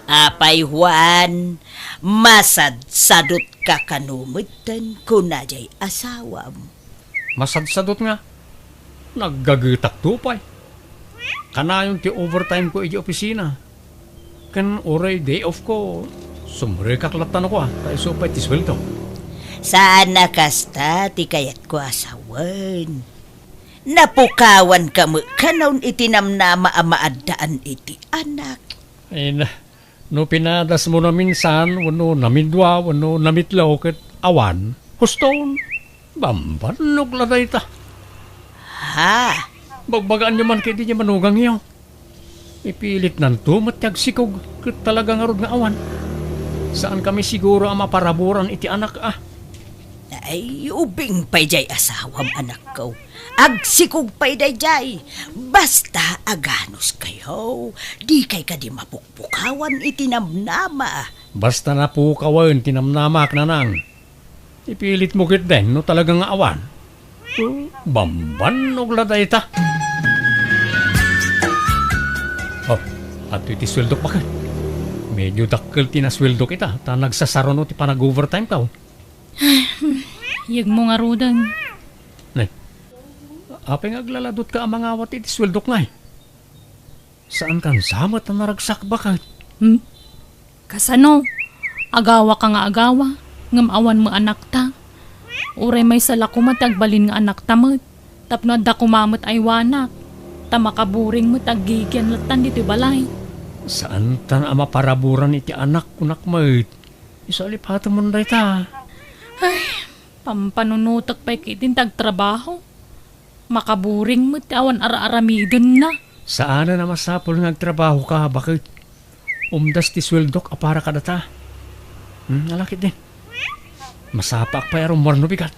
Apay Juan, masadsadot ka kanumutan kunajay asawam. Masadsadot nga. Naggagitak tupay. Kanayon ti overtime ko iti opisina. Kan oray day off ko. Sumre kaklatan ako tayo supay ti sweldo. Sana kasta ti kayat ko asawan. Napukawan ka mo kanon itinamnama amaadaan iti anak. Ay na, no pinadas mo na minsan, wano namidwa, wano namitlaw ket awan, huston, bambanog laday ta. Ha? Bagbagaan nyo man kaya di niya manugang iyo. Ipilit nan tumatyag sikog, ket talagang arod nga awan. Saan kami siguro ang maparaburan iti anak Ay, ubing pay jay asawam anak ko. Agsikog pay jay. Basta aganos kayo. Di kay ka di mapukpukawan itinamnama. Basta na po kawan, tinamnamak na nang. Ipilit mo kit din, no talagang awan. Bambanog laday ta. Oh, at iti sweldo pa ka. Medyo dakkel tinasweldo kita, ta nagsasaro no ti panag-overtime ka. Yag mo nga rudan. Nay, apeng aglaladot ka ang mga awat iti sweldo nga Saan kan samat na naragsak ba ka? Kasano? Agawa ka nga agawa. Ngamawan mo anak ta. Uray may salakumat agbalin nga anak ta mo. Tapno adda kumamot ay wanak. Tamakaburing mo taggigyan latan dito balay. Saan tan ama paraburan iti anak kunak mait? Isalipatan mo na ta. Pampanunutak pa'y kitin tagtrabaho. Makaburing mo awan ara-aramidon na. Saan na masapol nga agtrabaho ka? Bakit? Umdas ti sweldok apara ka data. Nalakit din. Masapak pa yarong marno bigat.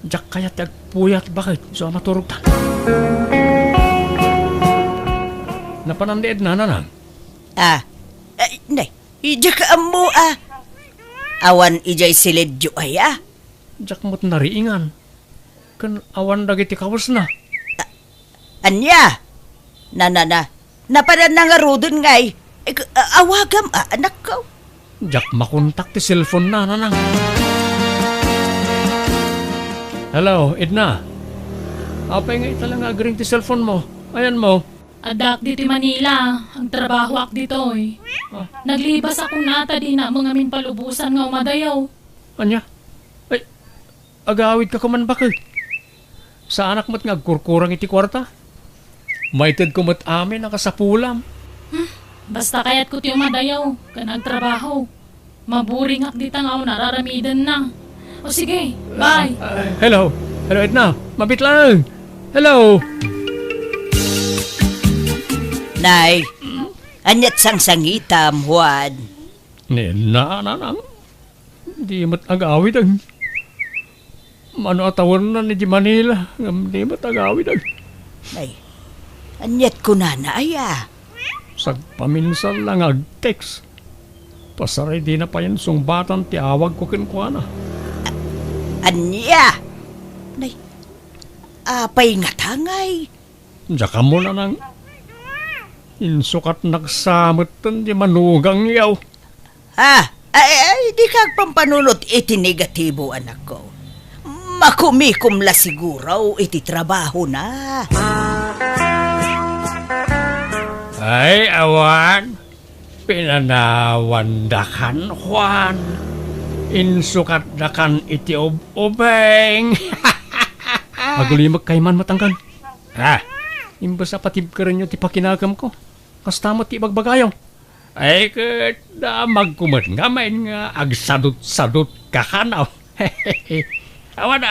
Diyak kaya tagpuyat bakit? So maturog ta. panandiid na nanang. Nay, ija ka amo Awan ijay silidyo ay Jak mo't nariingan. Kan awan dagiti kawas na. Anya? Napanan na nga rodon ngay. Awagam anak ko. Jak makontak ti cellphone na nanang. Hello, Edna. Apay nga italang agring ti cellphone mo. Ayan mo. Adak dito Manila, ang trabaho ak dito eh. Naglibas akong nata di na mga min palubusan nga umadayaw. Anya? Ay, agawid ka kuman bakit? Sa anak mo't nga kurkurang iti kwarta? Maited ko mo't amin nakasapulam. Basta kaya't ko tiyo madayaw, ka nagtrabaho. Maburing ak dita nga ako nararamidan na. O sige, bye. Hello? Hello, Edna. Mabit lang. Hello? Nay, anyat sang sangitam, Juan. Ni Edna, nanang. Di mo't agawid ang... Mano atawon na ni di Manila. Di mo't agawid ang... Nay, anyat ko na Sagpaminsan lang ag-text. Pasaray di na pa yan sungbatan ti awag ko kinkwana. Anya? Nay, apay nga tangay. Diyan mo na nang insukat nagsamutan di manugang yaw. Ay, di kag pampanunot iti negatibo, anak ko. Makumikom la siguro iti trabaho na. Ay, awan. Pinanawandakan, Juan. Insukat na kan iti ubeng. Agulimag kay man matangkan. Imbas apatib ka rin yung ti pakinagam ko. Kastamot ti ibagbagayaw. Ay, kada magkumat nga main nga agsadot-sadot kakanaw. Awan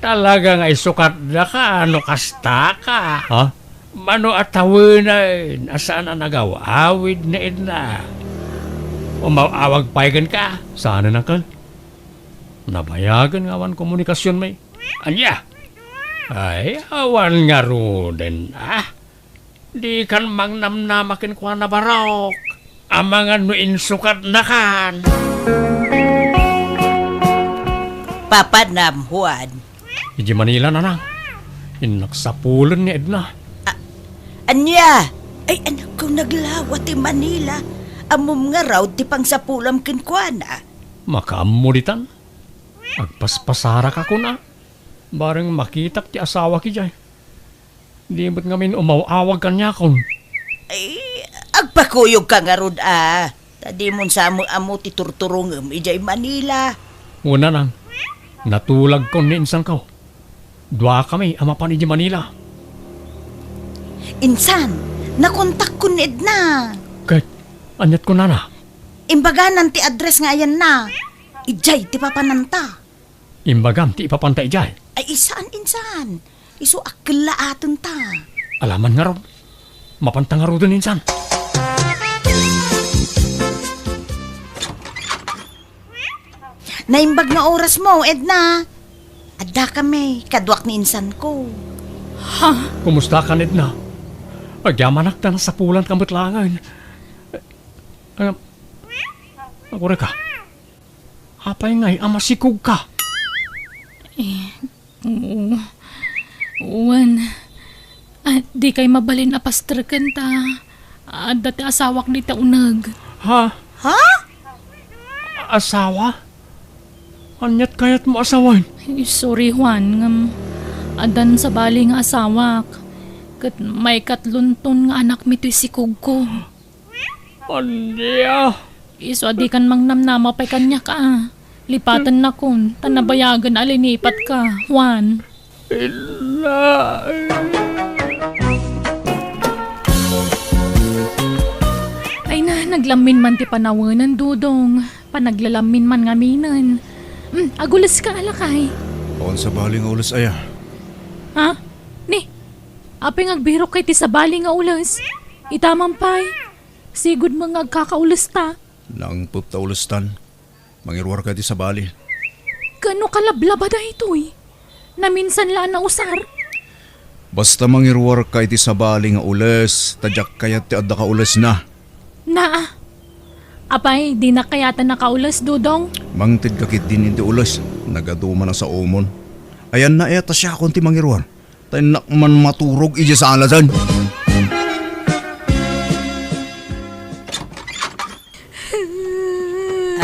talaga nga isukat na ka, ano kasta ka. Ha? Mano atawinan, asaan na nagawawid na Edna. Umawag paigan ka. Saan na kan? Nabayagan nga awan komunikasyon may. Anya? Ay, awan nga roden, Di kan mangnamnamakin kwa na barok. Amangan mo insukat na kan. Papanam, Juan. Iji Manila na na. Inaksapulan ni Edna. Anya? Ay, anak ko naglawa ti Manila. Amom nga raw ti pangsapulam kinkwana. Makamulitan. Agpaspasara ka ko na. Barang makitak ti asawa ki jay. Di ba't ngamin umawawag ka niya kon? Ay, agpakuyog ka nga rod Tadi mon sa amo ti turturungem ijay Manila. Una nang, natulag ko ni insan ko. Dua kami amapan iji Manila. Insan, nakontak ko ni Edna. Kahit anyat ko na. Imbaganan ti address nga ayan na. Ijay ti papananta. Imbagam ti ipapantay jay. Ay isaan insan. Isu akla aton ta. Alaman nga ron. Mapantang nga ron dun insan. Naimbag na oras mo, Edna. Adda kami, kadwak ni insan ko. Kumusta ka, Edna? Agyamanak na sa pulan kamot langan. Ako rin ka. Apay nga'y amasikog ka. Uwan. Di kay mabalin apastrakan ta. Dati asawak di ta unag. Ha? Ha? Asawa? Anyat kayat mo asawan? Sorry Juan, ngam adan sa bali nga asawak. Kat may katlunton nga anak mi to'y sikog ko. Andiya. Iso adi kan mangnamnama pa'y kanya ka. Lipatan na kun, tanabayagan alinipat ka, Juan. Ila. Ay na, naglamin man ti panawanan, Dudong. Panaglalamin man nga minan. Agulas ka alakay. Awan sa bali nga ulas aya. Ha? Ni, apeng agbiro kay ti sabali nga ulas. Itamang pay. Sigud mga agkakaulas ta. Nang pupta ulastan. Mangirwar ka di sa bali. Kano kalablaba da ito eh. Na minsan laan na usar. Basta mangirwar ka iti sabali nga ules, tadyak kayat ti adda ka ules na. Naa. Apay, di na kayata nakaulas, Dudong. Mangtid kakit din iti ules, nagaduma na sa umon. Ayan na eta siya akong ti mangirwar. Tayo nakman maturog ija sa alasan.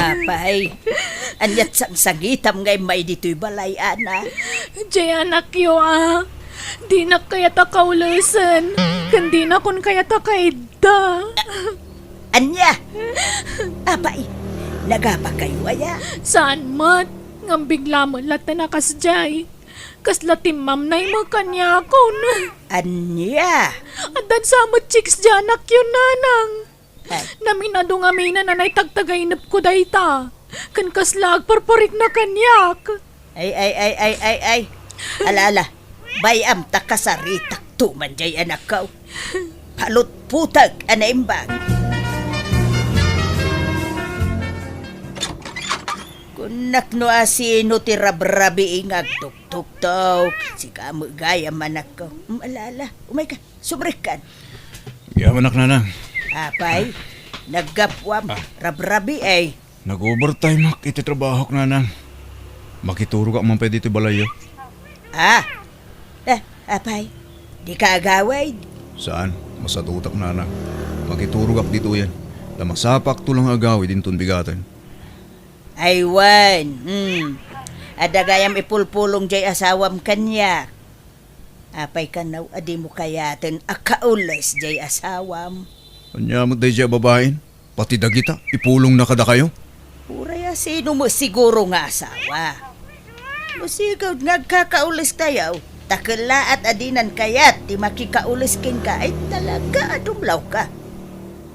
Apay, anyat sang sagitam ngay may dito'y balay, ana. Jay anak yo Di na kayata kaulasan. Kandi na kun kayata kaida. Anya, apay, nagapa kayo aya. Saan mat? Ngam bigla mo lata na kasjay. Kasla timam na mo kanya akon. Anya, Adan sa mo chicks janak yun nanang. ay, Naminado nga may nanay tagtagainap ko dayta. Kan kaslag parparik na kanyak. ay. Alala, bayam ta kasaritak tuman jay anak ko. Palot putag, anaimbag. Kunak no asino ti rabrabi ingag tuk-tuk-tuk. Si kamo gaya manak ko. Alala, umay ka, subrikan. Yaman anak nanang. Apay, naggapwam, rabrabi ay. Nag-overtime ak iti trabaho ka nanang. Makituro ka man pwede iti balayo. Apay, di ka agaway. Saan? Masatutak nanang. Makituro ka dito yan. Lamasapak tulang agawi din bigatan. Aywan, adagayam ipulpulong jay asawam kanya. Apay kanaw, adi mo kayaten akaules jay asawam. Anya mo day siya babaen? Pati dagita, ipulong na kada kayo? Uraya sino mo siguro nga asawa. Musigaw nagkakaulis tayo, takala at adinan kayat di makikaulis kin ka ay talaga adumlaw ka.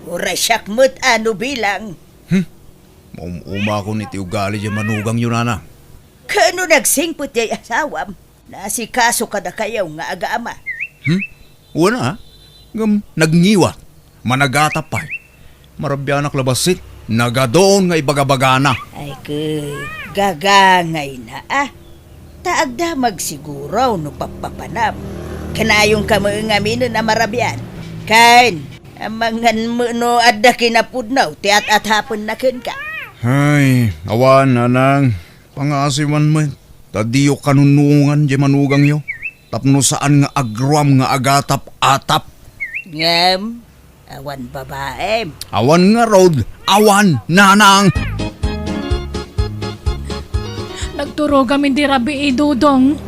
Uray siyak mo't ano bilang. Uma ko ni tiugali dyan manugang yun nanang. Kano nagsingpot jay asawam, nasikaso kada kayaw nga aga-ama. Wala ha? Nagngiwa, managatapay. Marabyanak labasit, nagadoon nga ibagabagana. Ay gagangay na Taagda magsiguro no papapanap. Kanayong kamangaminan na marabyan. Kain, amangan mo no adda kinapudnaw, tiat at hapon na kin ka. Ay, awan nanang. Pangasiman mo, tadiyo kanunungan di manugang yo. Tapno saan nga agruam nga agatap-atap. Ngam, awan babae. Awan nga road, awan nanang. Nagturo kami di rabi Dudong.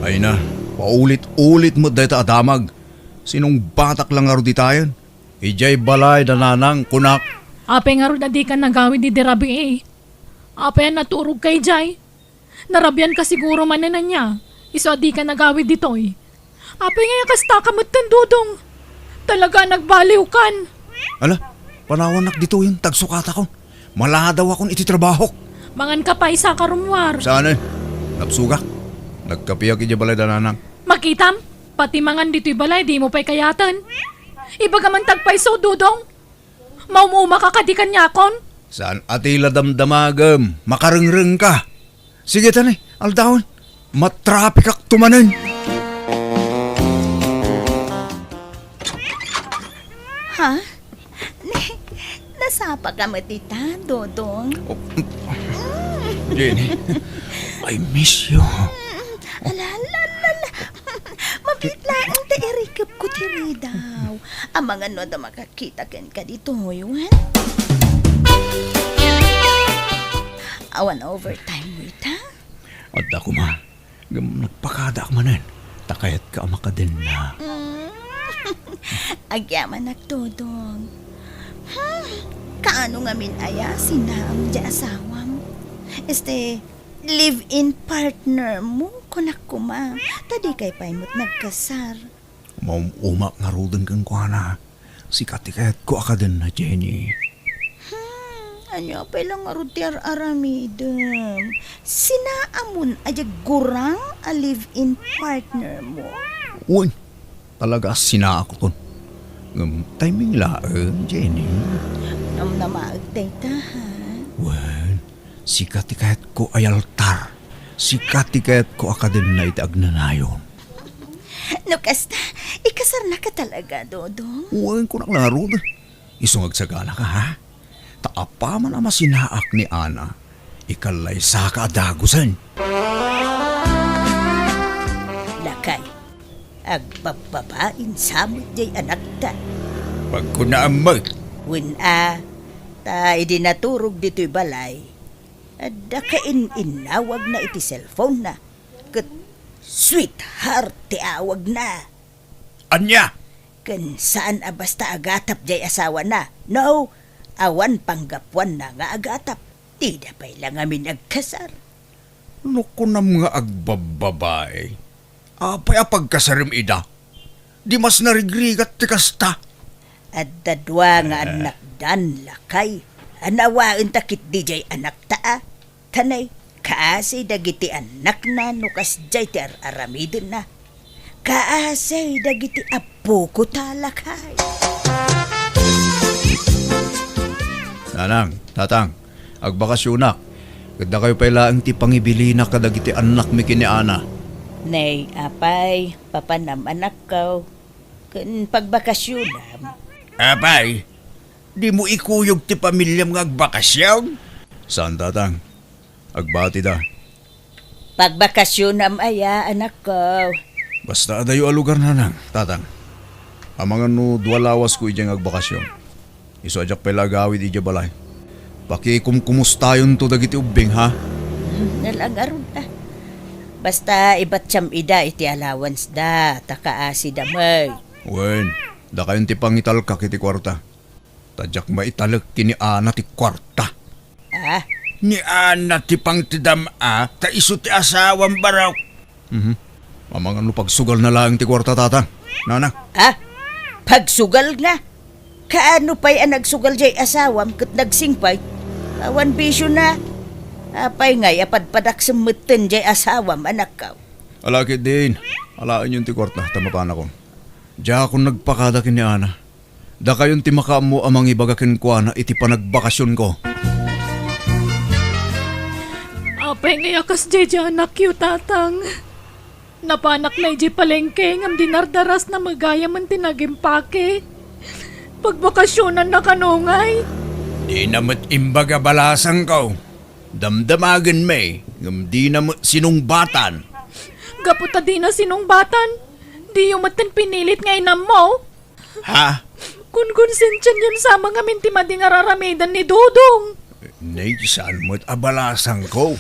Ay na, paulit-ulit mo dahil adamag. Sinong batak lang nga ro di tayo? Ijay balay na nanang kunak. Apay nga ro na di ka nagawid di rabi Apay naturog kay Jay. Narabyan ka siguro manan niya. Iso di ka nagawid dito Apay nga kasta ka Dudong. Talaga nagbaliw kan. Ala, panawanak dito yung tagsukata ko. Maladaw akong ititrabaho. Mangan ka pa isa karumwar. Saan Napsugak. Nagkapiyag ijay balay na nanang. Makitam, pati mangan dito'y balay, di mo pa'y kayatan. Iba ka man tagpaiso, Dudong. Maumuma ka kadikan yakon. Saan atila damdamagam? Makarengreng ka. Sige tanay, aldahon. Matrapik ak tumanan. Ha? Nasapa ka matita, Dodong? Jenny, I miss you. Alalala. Mabitla ang tairikap ko tiri daw. Ang mga no da makakita ken ka dito, yun. Awan overtime mo ita? At ako ma, nagpakada ka manan. Takayat ka amakadin na. Agyaman na, Dodong. Kaano nga min aya sinam di asawam? Live-in partner mo, kunak kuma. Tadi kay paimot nagkasar. Umak nga rodan kang kuhana. Sikat-ikat ko akadin na, Jenny. Ano pa lang arutiar aramidem. Sinaamon aja gurang a live-in partner mo. Uy, talaga sina ako ton. Timing laan, Jenny. Namaagday tahan. Wen, sikat-ikat ko ay altar. Sikat-ikat ko akadin na itaag na nayon. Nukas na, ikasar na ka talaga, Dodong. Uwain ko na lang Rod. Isungag sagana ka ha. Taapa man ama sinaak ni Ana. Ikalay sa kaadagusan. Lakay, agbababain samot jay anak ta. Pag ko naamag. Ta idinaturog dito'y balay. Adda ka inawag na iti cellphone na. Kat sweetheart ti awag na. Anya! Kan saan basta agatap jay asawa na. No, awan panggapwan na nga agatap. Tida pa'y lang amin agkasar. No ko na mga agbababae. Apay apagkasarim ida. Di mas narigrigat ti kasta. At dadwa nga anak dan lakay. Anawain takit di jay anak taa. Tanay, kaasay dagiti anak na nukas jay ti aramidin na. Kaasay dagiti apo ko talakay. Nanang, tatang, agbakasyonak. Kada kayo pailaang ti pangibili na kadagiti anak mi kini Ana. Nay, apay, papanam anak ko. Kun pagbakasyonam. Apay, di mo ikuyog ti pamilyam nga agbakasyon? Saan tatang? Agbati da. Pagbakasyonam aya anak ko. Basta adayo a lugar nanang, tatang. Amangan no duwalawas ko ijang agbakasyon. Iso ajak pelagawid ija balay. Pakikum kumustayon to dagiti ubing ha? Nalangaron ta. Basta ibat siyam ida iti allowance da. Takaasi damay. Wen, da kayon ti pangital ka kiti kwarta. Tadyak maitalak kini Ana ti kwarta. Ah, Ni Ana ti pangtidam ta iso ti asawang baraw. Amangan no pagsugal na lang ti kwarta tatang. Nanang. pagsugal nga. Kaano pa'y ang nagsugal jay asawam kat nagsingpay? Awan bisyo na. Apay ngay apadpadak sumutin jay asawam anak ka. Alakit din. Alaan yung ti kwarta, tamapan ako. Diya akong nagpakada kini Ana. Da kayon ti makamu amang ibagakin ko na iti panagbakasyon ko. Apay ngayakas jay anak yu tatang. Napanak na iji palengke ngam dinardaras na magaya man tinagimpake. Pagbakasyonan na kanungay. Di namat imbaga balasang ko. Damdamagan may, ngam di namat sinungbatan. Gaputa di na sinungbatan. Di yung matan pinilit nga inam mo. Ha? Kung konsensyan yun sa mga minti mading araramidan ni Dudong. Nay, saan mo't abalasang ko?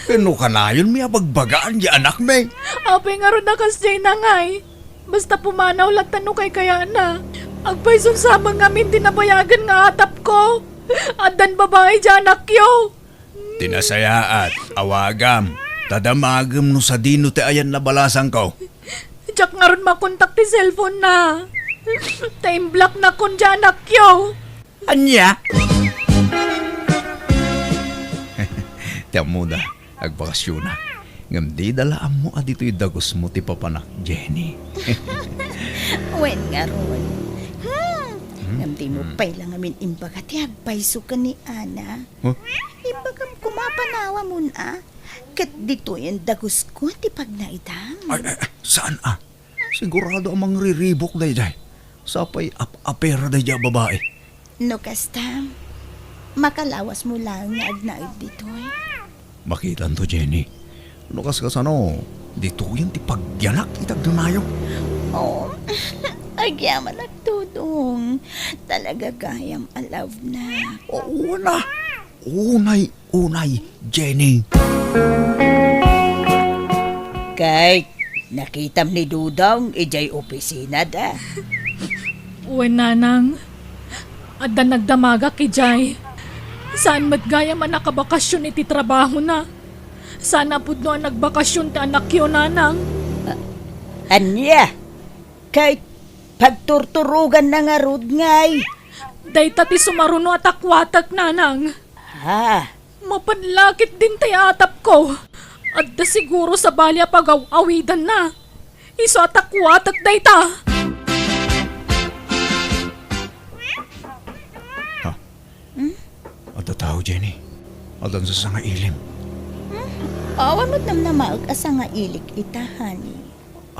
Kano ka na yun may abagbagaan di anak may? Apay nga ron na kasjay na ngay. Basta pumanaw latan no kay kaya na. Agpaisun sa mga minti nabayagan nga atap ko. Adan babae dyan anak yo. Tinasaya at awagam. Tadamagam no sa dino ti ayan na balasang ko. Diyak nga ron makontak ti cellphone na. Time block na kon dyan anak yo. Anya? Tiyan mo da, agbakasyon na. Ngam di dalaan mo adito'y dagos mo ti papanak, Jenny. Wen nga ron. Namdi mo pa'y lang amin imbaga ti agpaiso ka ni Ana. Huh? Imbagam kumapanawa mo na. Kat dito yung dagos ko ti pag naidam. Ay, saan Sigurado amang riribok day day. Sapay apera day day babae. No kasta, makalawas mo lang nga agnaid dito eh. Makitan to, Jenny. Ano kasano, dito yan ti pagyanak itag dumayo. Oh, agyaman nagtudong. Talaga gayam alaw na. Oo na. Unay, Jenny. Kay, nakitam ni Dudong, ijay opisina da. Uwen nanang. Adan nagdamaga ki Jay. Saan matgaya man nakabakasyon iti trabaho na. Sana pud no ang nagbakasyon ti anak yo nanang. Anya, kay pagturturugan na nga rod ngay. Dayta ti sumaruno at akwatak nanang. Ha, Mapanlakit din tay atap ko. At da siguro sa balya pag-awidan na. Iso at akwatak dayta. Ada tao, Jenny. Adan sa sanga ilim. awan mo't nam na maag asa nga ilik itahani.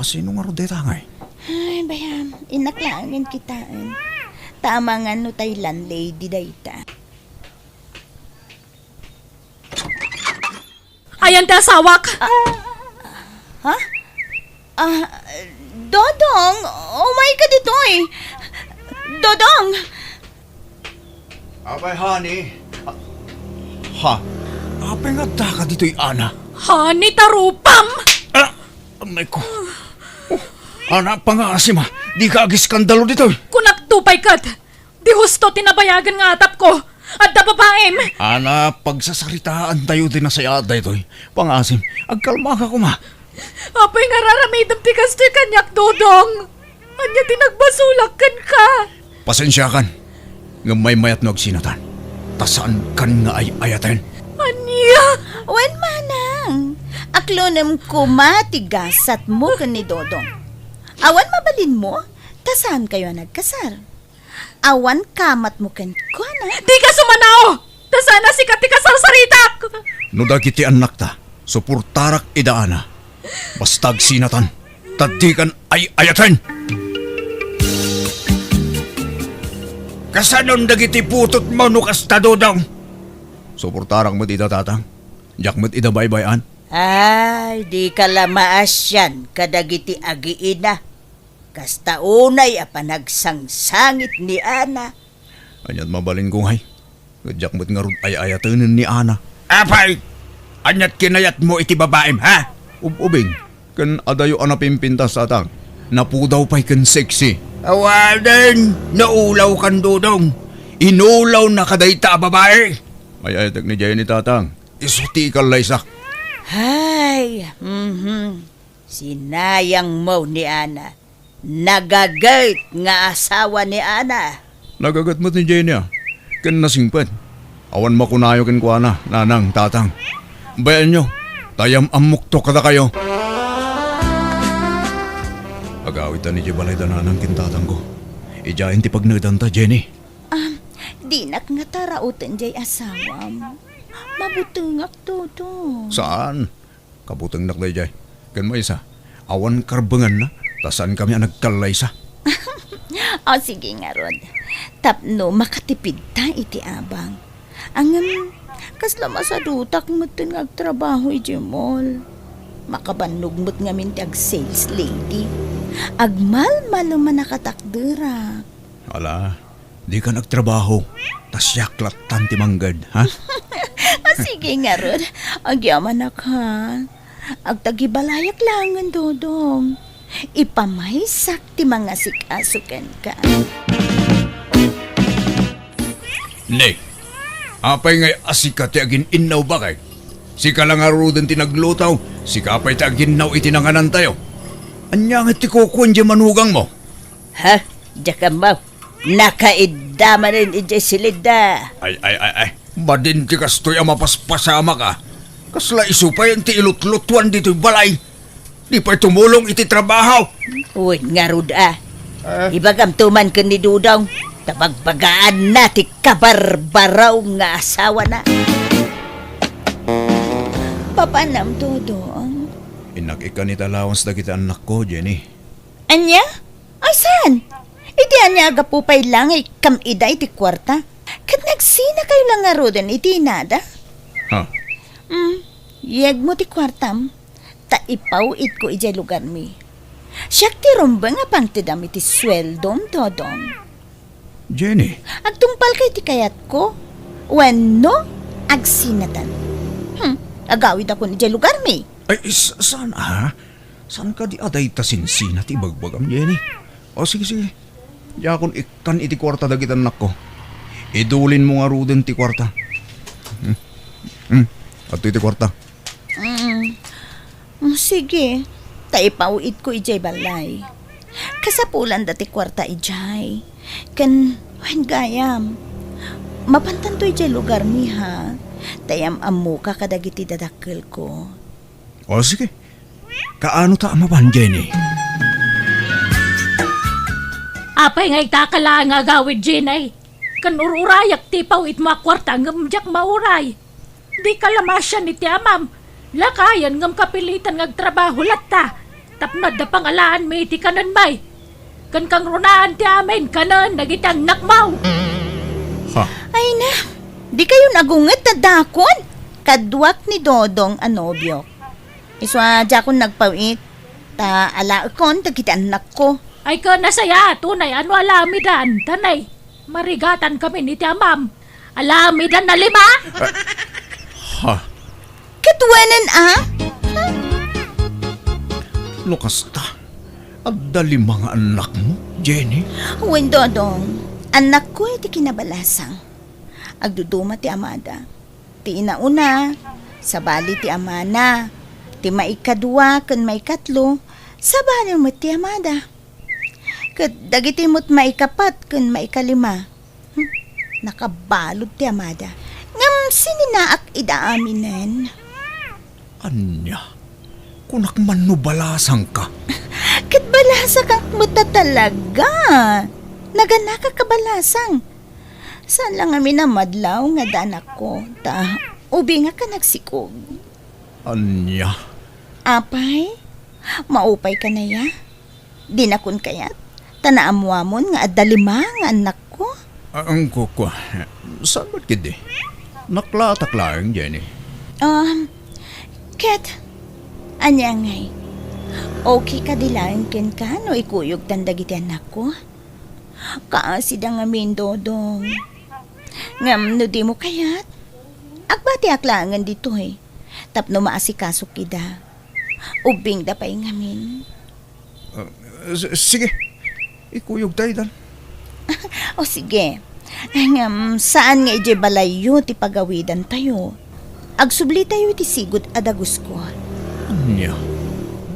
Asino nga ro deta ngay? Ay, bayam, inaklaangin kitaan. Tama nga no tay landlady dayta. Ayan ta sawak. Ha? Dodong! Oh my God, ito eh! Dodong! Abay, honey. Ha? Apay nga ka dito'y ana. Hani tarupam. Amay ko. Ana pa nga asima. Di ka agi skandalo dito. Kunak tupay kat. Di husto tinabayagan nga atap ko. At nababaim. Ana, pagsasaritaan tayo din na sa yada ito'y. Pangasim, agkalma ka kuma. Apay nga raramidam ti kastoy kanyak, Dodong. Anya tinagbasulakan ka. Pasensya kan. Nga may mayat na agsinatan. Tasaan kan nga ay ayaten. Anya? Wen manang, aklonem ko matigasat mo ka ni Dodong. Awan mabalin mo, tasan kayo nagkasar. Awan kamat mo kan ko na. Di ka sumanaw. Tasana si katika sarsaritak. No dagiti anak ta, supurtarak idaana. Bastag sinatan, tadikan ay ayaten. Kasanon dagiti putot mo no kasta Dodong. Supurtarak mo ida tatang. Jak mo't ida baybayan. Ay, di ka lamaas yan, kadagiti agiina. Kasta unay a panagsangsangit ni Ana. Anyat mabalin kong hay. Jak mo't nga ron ay ayatenin ni Ana. Apay! Anyat kinayat mo iti babaem, ha? Ubing, kan adayo anapimpintas atang. Napudaw pa'y kan sexy. Awaden! Naulaw kan Dodong. Inulaw na kadayta babae. Ay ayatek ni Jenny tatang. Isuti ka laysak. Ay, sinayang mo ni Ana. Nagagait nga asawa ni Ana. Nagagat mo ni Jenny ah. Kan nasingpan. Awan makunayo kin kwa na, nanang, tatang. Bayan nyo, tayam amukto kada kayo. Agawitan ni Jibalay da nanang kintatang ko. Ijayin ti pagnadanta, Jenny. Di nak nga tarautan jay asawam. Mabutungak todo. Saan? Kabutang nakday jay. Kan mo isa, awan karbangan na, tasan kami ang nagkalaysa. O sige nga Rod. Tapno makatipid ta iti abang. Ang kasla masadutak mo ngagtrabaho iti mall. Makabannog mo't ngamin ti ag sales lady. Agmal-malo man nakatakdera. Ala, di ka nagtrabaho. Tas yaklat tanti manggad, ha? Sige nga Rod. Agyaman ka. Agtagibalayak langan Dodong. Ipamaysak ti mga sikasukan ka. Ne, apay ngay asika ti agin innaw bakay. Sika lang aruden ti naglutaw, sika apay ti agin naw itinanganan tayo. Anya nga ti kukuan di manugang mo. Ha? Diyan ka mo. Nakaidama rin iti silida. Ay. Badin ti kastoy ang mapaspasama ka. Kasla isupay ang ti ilutlutuan dito'y balay. Di pa'y tumulong iti trabaho. Uy, nga Rod Ibagam tuman ka ni Dudong. Tapagpagaan na ti kabarbaraw nga asawa na. Papanam Dudong. Inak-ikan italawans na kita anak ko, Jenny. Anya? Ay, saan? Iti anya agapupay lang kam ida iti kwarta. Kat nagsina kayo lang nga rodan iti nada. Ha? Yag mo ti kwartam. Ta ipaw it ko ijay lugar mi. Siyak ti rumba nga pang tidam iti sweldom Dodong. Jenny, Agtungpal kay ti kayat ko. Wenno, agsinatan. Agawid ako ni ijay lugar mi. ay saan ha? Saan ka di aday tasinsin at ibagbagam, Jenny? O sige. Yakon ikan iti kwarta dagitan anak ko. Idulin mo nga ruden ti kwarta. At iti kwarta. Sige. Taipawid ko ijay balay. Kasapulan dati kwarta ijay. Kan, wen gayam. Mapantan to ijay lugar mi ha. Tayam amu ka kadagiti dadakkel ko. O sige. Kaano ta amaban, Jenny? Apay nga itakala nga gawid, Jenay. Kan ururayak ti pawit mo akwarta ngamjak mauray. Di ka lamasyan ni ti amam. Lakayan ngam kapilitan ngagtrabaho latta. tapnad na pangalaan may iti kanan bay. Kan kang runaan ti amin, kanan, nagitang nakmaw. Ha? Ay na, di kayo nagunget na dakon. Kadwak ni Dodong anobyo. Iswa jakon nagpawit. Ta alaakon, tagiti anak ko. Ay ka nasaya, tunay, ano alamidan, tanay. Marigatan kami ni ti amam. Alamidan na 5. Ha? Katwanan Lukas ta. At dali mga anak mo, Jenny. Wen Dodong, anak ko iti kinabalasang. Agduduma ti amada. Ti inauna, sabali ti amana. Ti maikadwa ken maikatlo, sabali mo ti amada. Ket dagiti mo't maikapat ken maikalima. Nakabalod ti amada. Ngam sininaak idaaminen. Anya, kunak man no balasang ka. Ket balasa kang muta talaga. Nagana ka kabalasang. Saan lang kami namadlaw nga danak ko. Ta, ubi nga ka nagsikog. Anya, Apay, maupay ka na ya. Dinakon kayat. Tanaamuamon nga adalima nga anak ko. ang kukwa. Saan ba't kidi? Naklatak-laang, Jenny. Ket, anya ngay. Okay ka dilain ken ka no ikuyog tandagiti anak ko. Kaasida nga min Dodong. Ngam no di mo kayat. Agbati aklangan dito eh. Tapno maasikaso kida. Ubing da pa'y ngamin. Sige, ikuyog tayo dan. O sige. Ngam saan nga ije balayo ti pagawidan tayo. Agsubli tayo ti sigod adagus ko. Anya,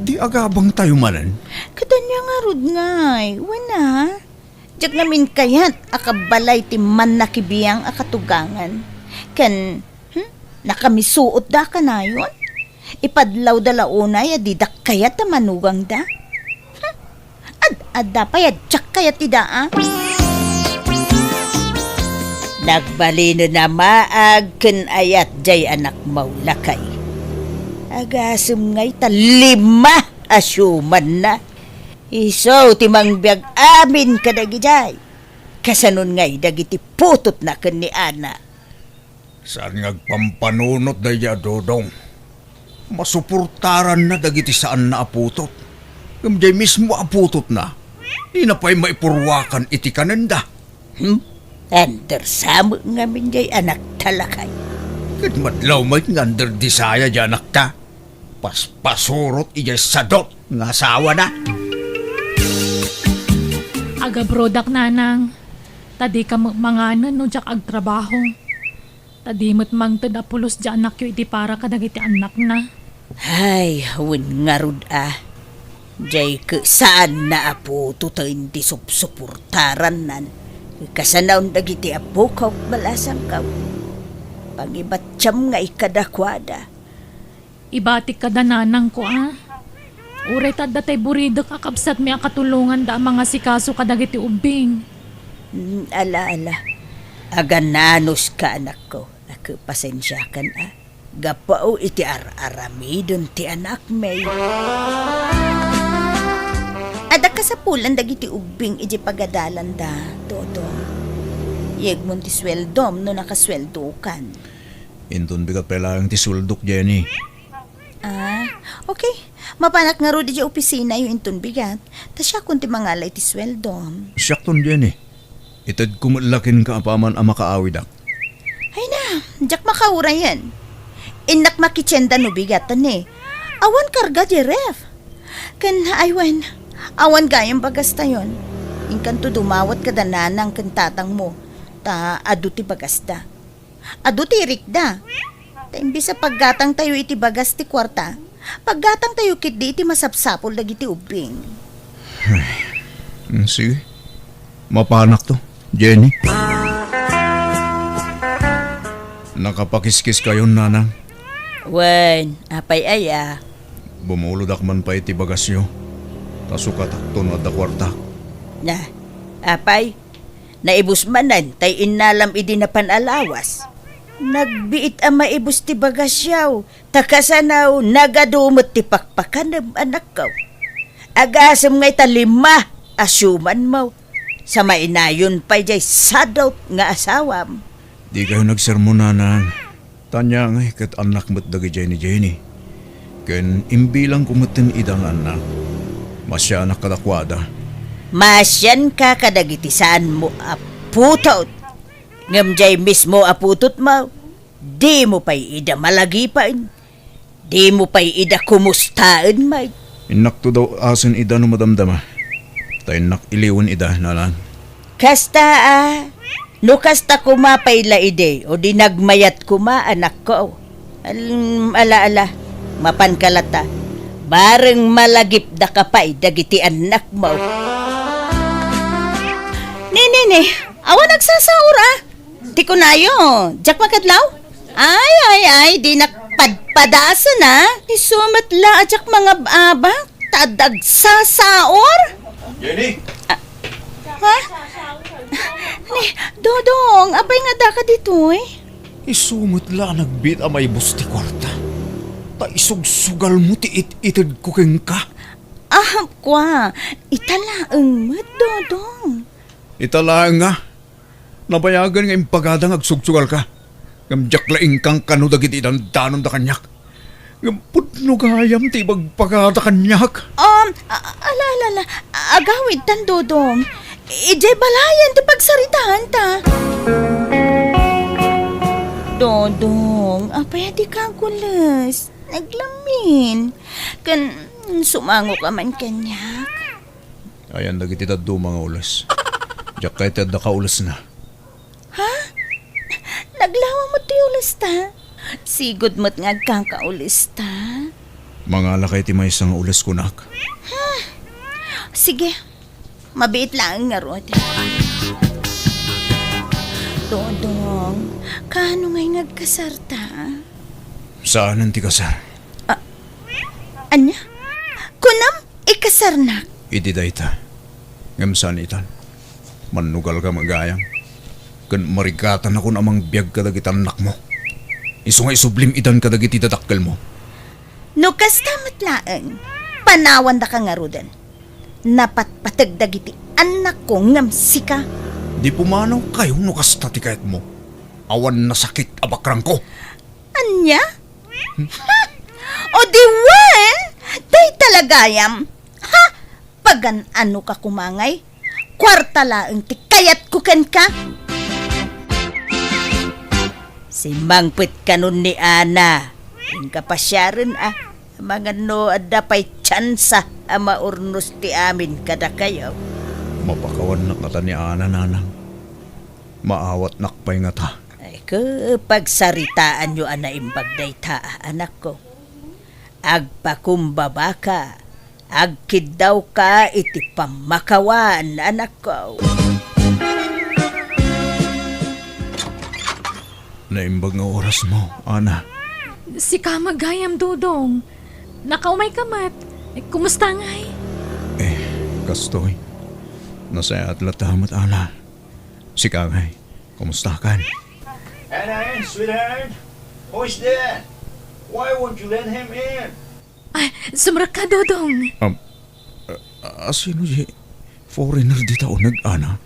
di agabang tayo manan. Katanya nga rod ngay. Wana. Diyak namin kayat akabalay ti man nakibiyang akatugangan. Ken, nakamisuot da ka na yun? Ipadlaw da launay adidak kayat na manugang da? Ad-adda pa tsak kayat ti da Nagbalino na maag ken ayat jay anak maulakay. Agasum ngay ta 5 asyuman na. Iso timang biag amin kadagi jay. Kasanon ngay dagiti putot na ken ni Ana. Saan ngagpampanunot da ya, Dodong? Masuportaran na dagiti saan na aputot. Kamjay mismo aputot na. Di na pa'y maipurwakan iti kananda. Andersamo ngamin jay anak talakay. Kat madlaw may ngander di saya di anak ta. Paspasurot ijay sadot nga asawa na. Aga brodak nanang. Tadi ka mga no jak agtrabaho. Tadi mo't mang tadapulos di anak yo iti para kadagiti anak na. Ay, win nga rud Jay ke saan na apo to hindi supportaran nan. Kasanaon dagiti apo kaw balasang kaw. Pangibatsyam nga ikadakwada. Ibatik ka nanang ko Uray tadda tay burido kakabsat mi akatulungan da mga sikaso kadagiti ubing. Ala. Agananos ka anak ko. Ako pasensya kan Gapao iti aramidon ti anak may. Ada ka sa pulan dagiti ubing ije pagadalan da, Dodong. Yegmon ti sweldom no nakasweldo kan. Intun bigat pelang ti suldok, Jenny. Okay. Mapanak nga ro di opisina yung intun bigat. Ta siya kun ti mangalay ti sweldom. Siyakton, Jenny. Itad kumalakin ka apaman ang makaawidak. Ay na, jak makaura yan. Inak makitsenda no bigatan Awan karga di ref. Kan aywan, awan gayang bagas tayon. Inkan to dumawat ka dananang kan tatang mo. Ta adu ti bagas da. Adu ti rikda. Ta imbis sa paggatang tayo iti bagas ti kwarta. Paggatang tayo kit di iti masapsapol dagiti ubing. Sige. Mapanak to, Jenny. Nakapakiskis kayo, nanang. Wen, apay aya. Bumulodak man pa iti bagasyo. Tasukatakton at kwarta. Na, apay. Naibus manan, tay inalam idi na panalawas. Nagbiit ang maibus ti bagasyaw. Takasanaw, nagadumot ti pakpakan ng anak ko. Agasam nga'y talima, asuman mo. Sa mainayon pa jay sadot nga asawam. Di kayo nagsermona nang tanya nga kat anak mo't dagi Jenny Jenny. Ken imbilang kumatin idang anak. Masya anak kadakwada. Masyan ka kadagitisaan mo aputot. Ngam jay mismo aputot mo. Di mo pa'y ida malagipan. Di mo pa'y ida kumustaan, may. Inak to daw asin ida no madamdama. Tayo nak iliwan ida nalan. Kasta no kasta kumapayla ide o di nagmayat kuma anak ko. Ala, mapan kalata. Bareng malagip da kapay dagiti anak mo. Ni, awa nagsasaur Di ko na yun. Jack makadlaw? Ay, di nakpadpadasa na. Isumat la ajak mga abang. Tadag sasaor. Jenny! Ha? Ni, Dodong, abay nga da ka dito eh. Isumot la nagbit amay busti kwarta. Ta isugsugal mo ti itid ko keng ka. Kwa, italaang mo, Dodong. Italaan nga. Nabayagan nga impagadang agsugsugal ka. Ngamjak laing kang kano dagit idang danon da kanyak. Ngampudno gayam ti bagpagada kanyak. Ala, agawid tan, Dodong. Ijay balayan ti pagsaritahan ta. Dodong, apay di ka gulas. Naglamin. Kan sumango ka man kanyak. Ayan dagit itad do mga ulas. Jak kay tad ka ulas na. Naglawa mo ti ulis ta. Sigod mo't nga kang kaulis ta. Mga lakay ti may isang ulas kunak. Sige, mabiit lang nga rod. Dodong, kano nga'y nagkasarta? Saan ang ti kasar? Anya? Kunam, ikasarnak. Idi dayta. Ngamsan itan. Manugal ka magayang. Kan marigatan ako namang biyag kadagit anak mo. Iso nga isublim idan kadagit idadakkel mo. No kastamat laeng, panawan da ka nga rodan. Napatpatag dagiti anak ko ngamsika. Di pumanaw kayo no kasta ti kayat mo. Awan na sakit abakrang ko. Anya? O diwan? Day talagayam. Ha? Pagan ano ka kumangay? Kwarta laeng ti kayat ko ken ka? Si Mangpit kanon ni Ana. Yung kapasyaran mga no adapay tsansa maurnos ti amin kada kayo. Mapakawan na kata ni Ana nanang. Maawat nakpay nga ta. Ay pagsaritaan nyo ana imbagday ta anak ko. Agpakumbaba ka. Agkid daw ka iti pamakawan anak ko. Naimbag nga oras mo, Ana. Si Kamagayam, Dodong. Nakaumay kamat. Kumusta ngay? Kastoy. Nasaya at latamat, Ana. Si Kangay, kumusta kan? Anna, sweetheart. Who's that? Why won't you let him in? Ay, sumrak ka, Dodong. Sino si foreigner di tao nag-ana?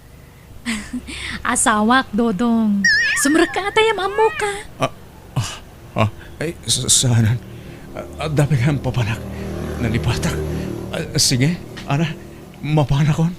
Asawak, Dodong. Sumrak ka atayam amo ka. Ay, saanan. Dami kang papanak. Nalipatak. Sige, Ana, mapanak kon.